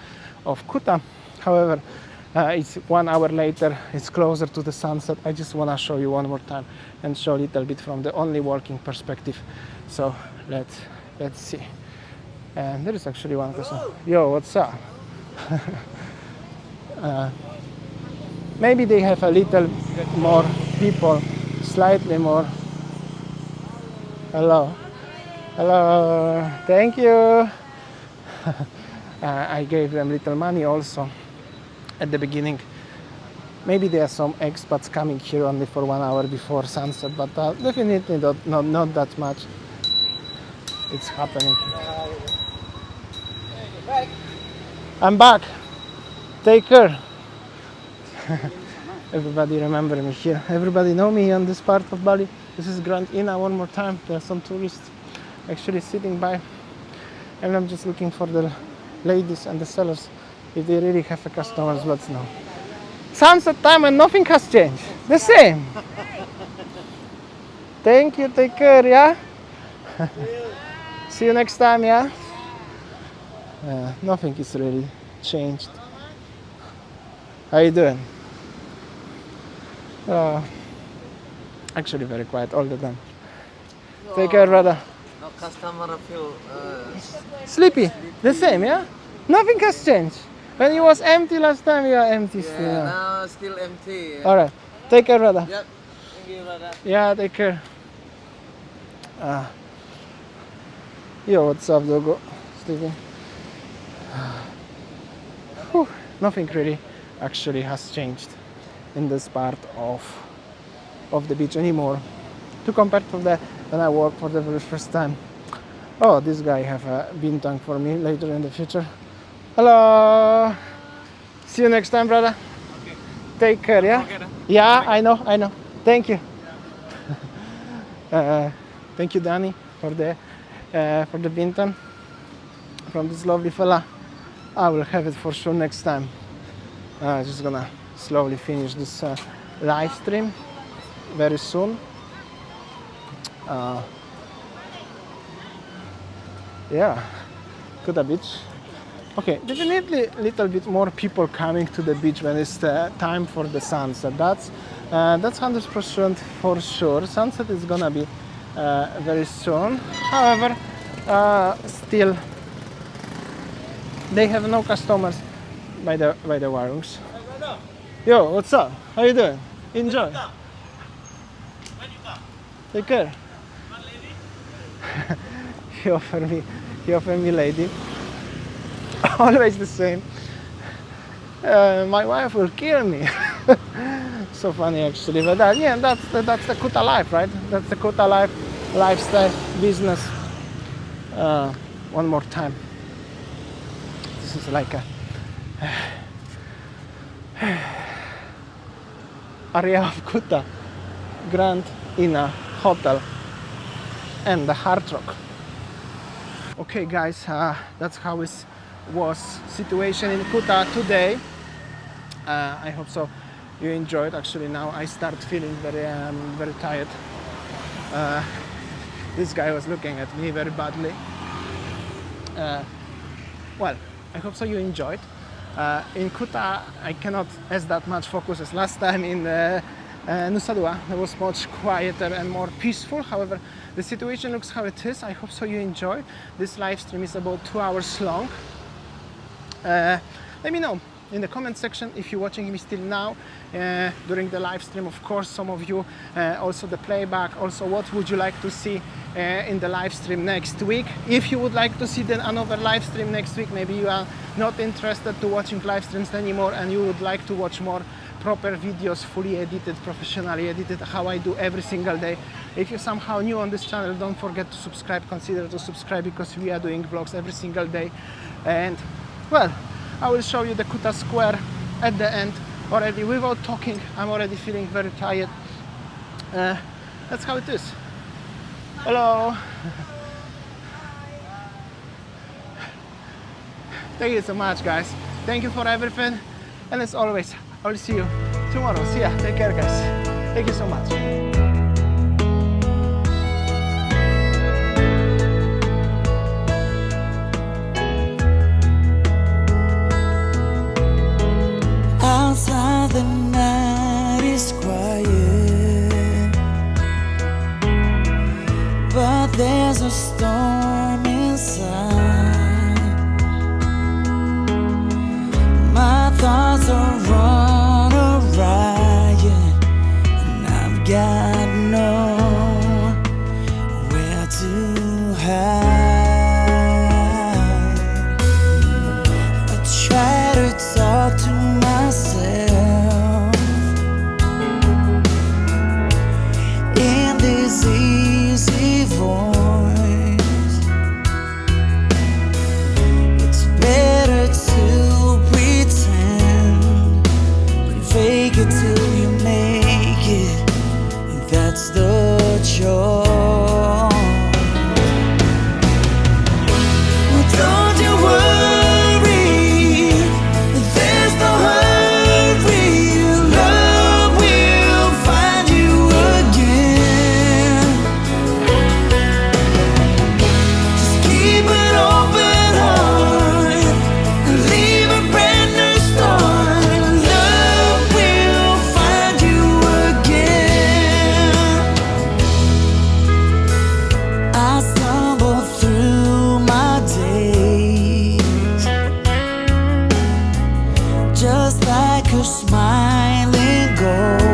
Kuta. However, it's 1 hour later, it's closer to the sunset. I just want to show you one more time and show a little bit from the only walking perspective. So let's see. And there is actually one person. Yo, what's up? Maybe they have a little more people, slightly more. Hello, thank you. I gave them little money also at the beginning. Maybe there are some expats coming here only for 1 hour before sunset, but definitely not that much. It's happening. I'm back. Take care. Everybody remember me here. Everybody know me on this part of Bali. This is Grand Ina one more time. There are some tourists actually sitting by. And I'm just looking for the ladies and the sellers. If they really have a customers, let's know. Sunset time and nothing has changed. The same. Thank you, take care, yeah? See you next time, yeah? Nothing is really changed. How you doing? Actually very quiet all the time. Take care, brother. No customer feel Sleepy? The same, yeah? Nothing has changed. When it was empty last time, you are empty still. yeah, Yeah. now still empty. Alright. Take care, brother. Yep. Thank you, brother. Yeah, take care. Yo, what's up, Dogo? Sleeping? Whew, nothing really actually has changed in this part of the beach anymore to compare to the when I walked for the very first time. Oh, this guy have a bintang for me later in the future. Hello. See you next time, brother. Okay. Take care, yeah? Okay, then. Yeah, I know. Thank you. Thank you, Danny, for the bintang from this lovely fella. I will have it for sure next time. Just gonna slowly finish this live stream very soon. Yeah, Kuta Beach. Okay, definitely a little bit more people coming to the beach when it's time for the sunset. That's 100% for sure. Sunset is gonna be very soon. However, still they have no customers by the warungs. Yo, what's up? How you doing? Enjoy. Take care. He offered me lady. Always the same. My wife will kill me. So funny actually, but that's the Kuta life, right? That's the Kuta life, lifestyle, business. One more time. This is like a area of Kuta, Grand Ina Hotel, and the Hard Rock. Okay, guys, that's how it was situation in Kuta today. I hope so you enjoyed. Actually, now I start feeling very tired. This guy was looking at me very badly. Well, I hope so you enjoyed. In Kuta, I cannot as that much focus as last time in Nusa Dua. It was much quieter and more peaceful. However, the situation looks how it is. I hope so you enjoy. This live stream is about 2 hours long. Let me know in the comment section if you're watching me still now during the live stream. Of course, some of you also the playback. Also, what would you like to see in the live stream next week? If you would like to see then another live stream next week, maybe you are not interested to watching live streams anymore and you would like to watch more proper videos, fully edited, professionally edited, how I do every single day. If you're somehow new on this channel, don't forget to subscribe. Consider to subscribe because we are doing vlogs every single day. And well, I will show you the Kuta Square at the end already. Without talking, I'm already feeling very tired. That's how it is. Hello. Thank you so much, guys. Thank you for everything. And as always, I will see you tomorrow. See ya. Take care, guys. Thank you so much. Outside the night is quiet, but there's a storm inside. My thoughts are on a riot, and I've got nowhere to hide. I try to talk to myself in this easy voice. It's better to just like her smiling gold.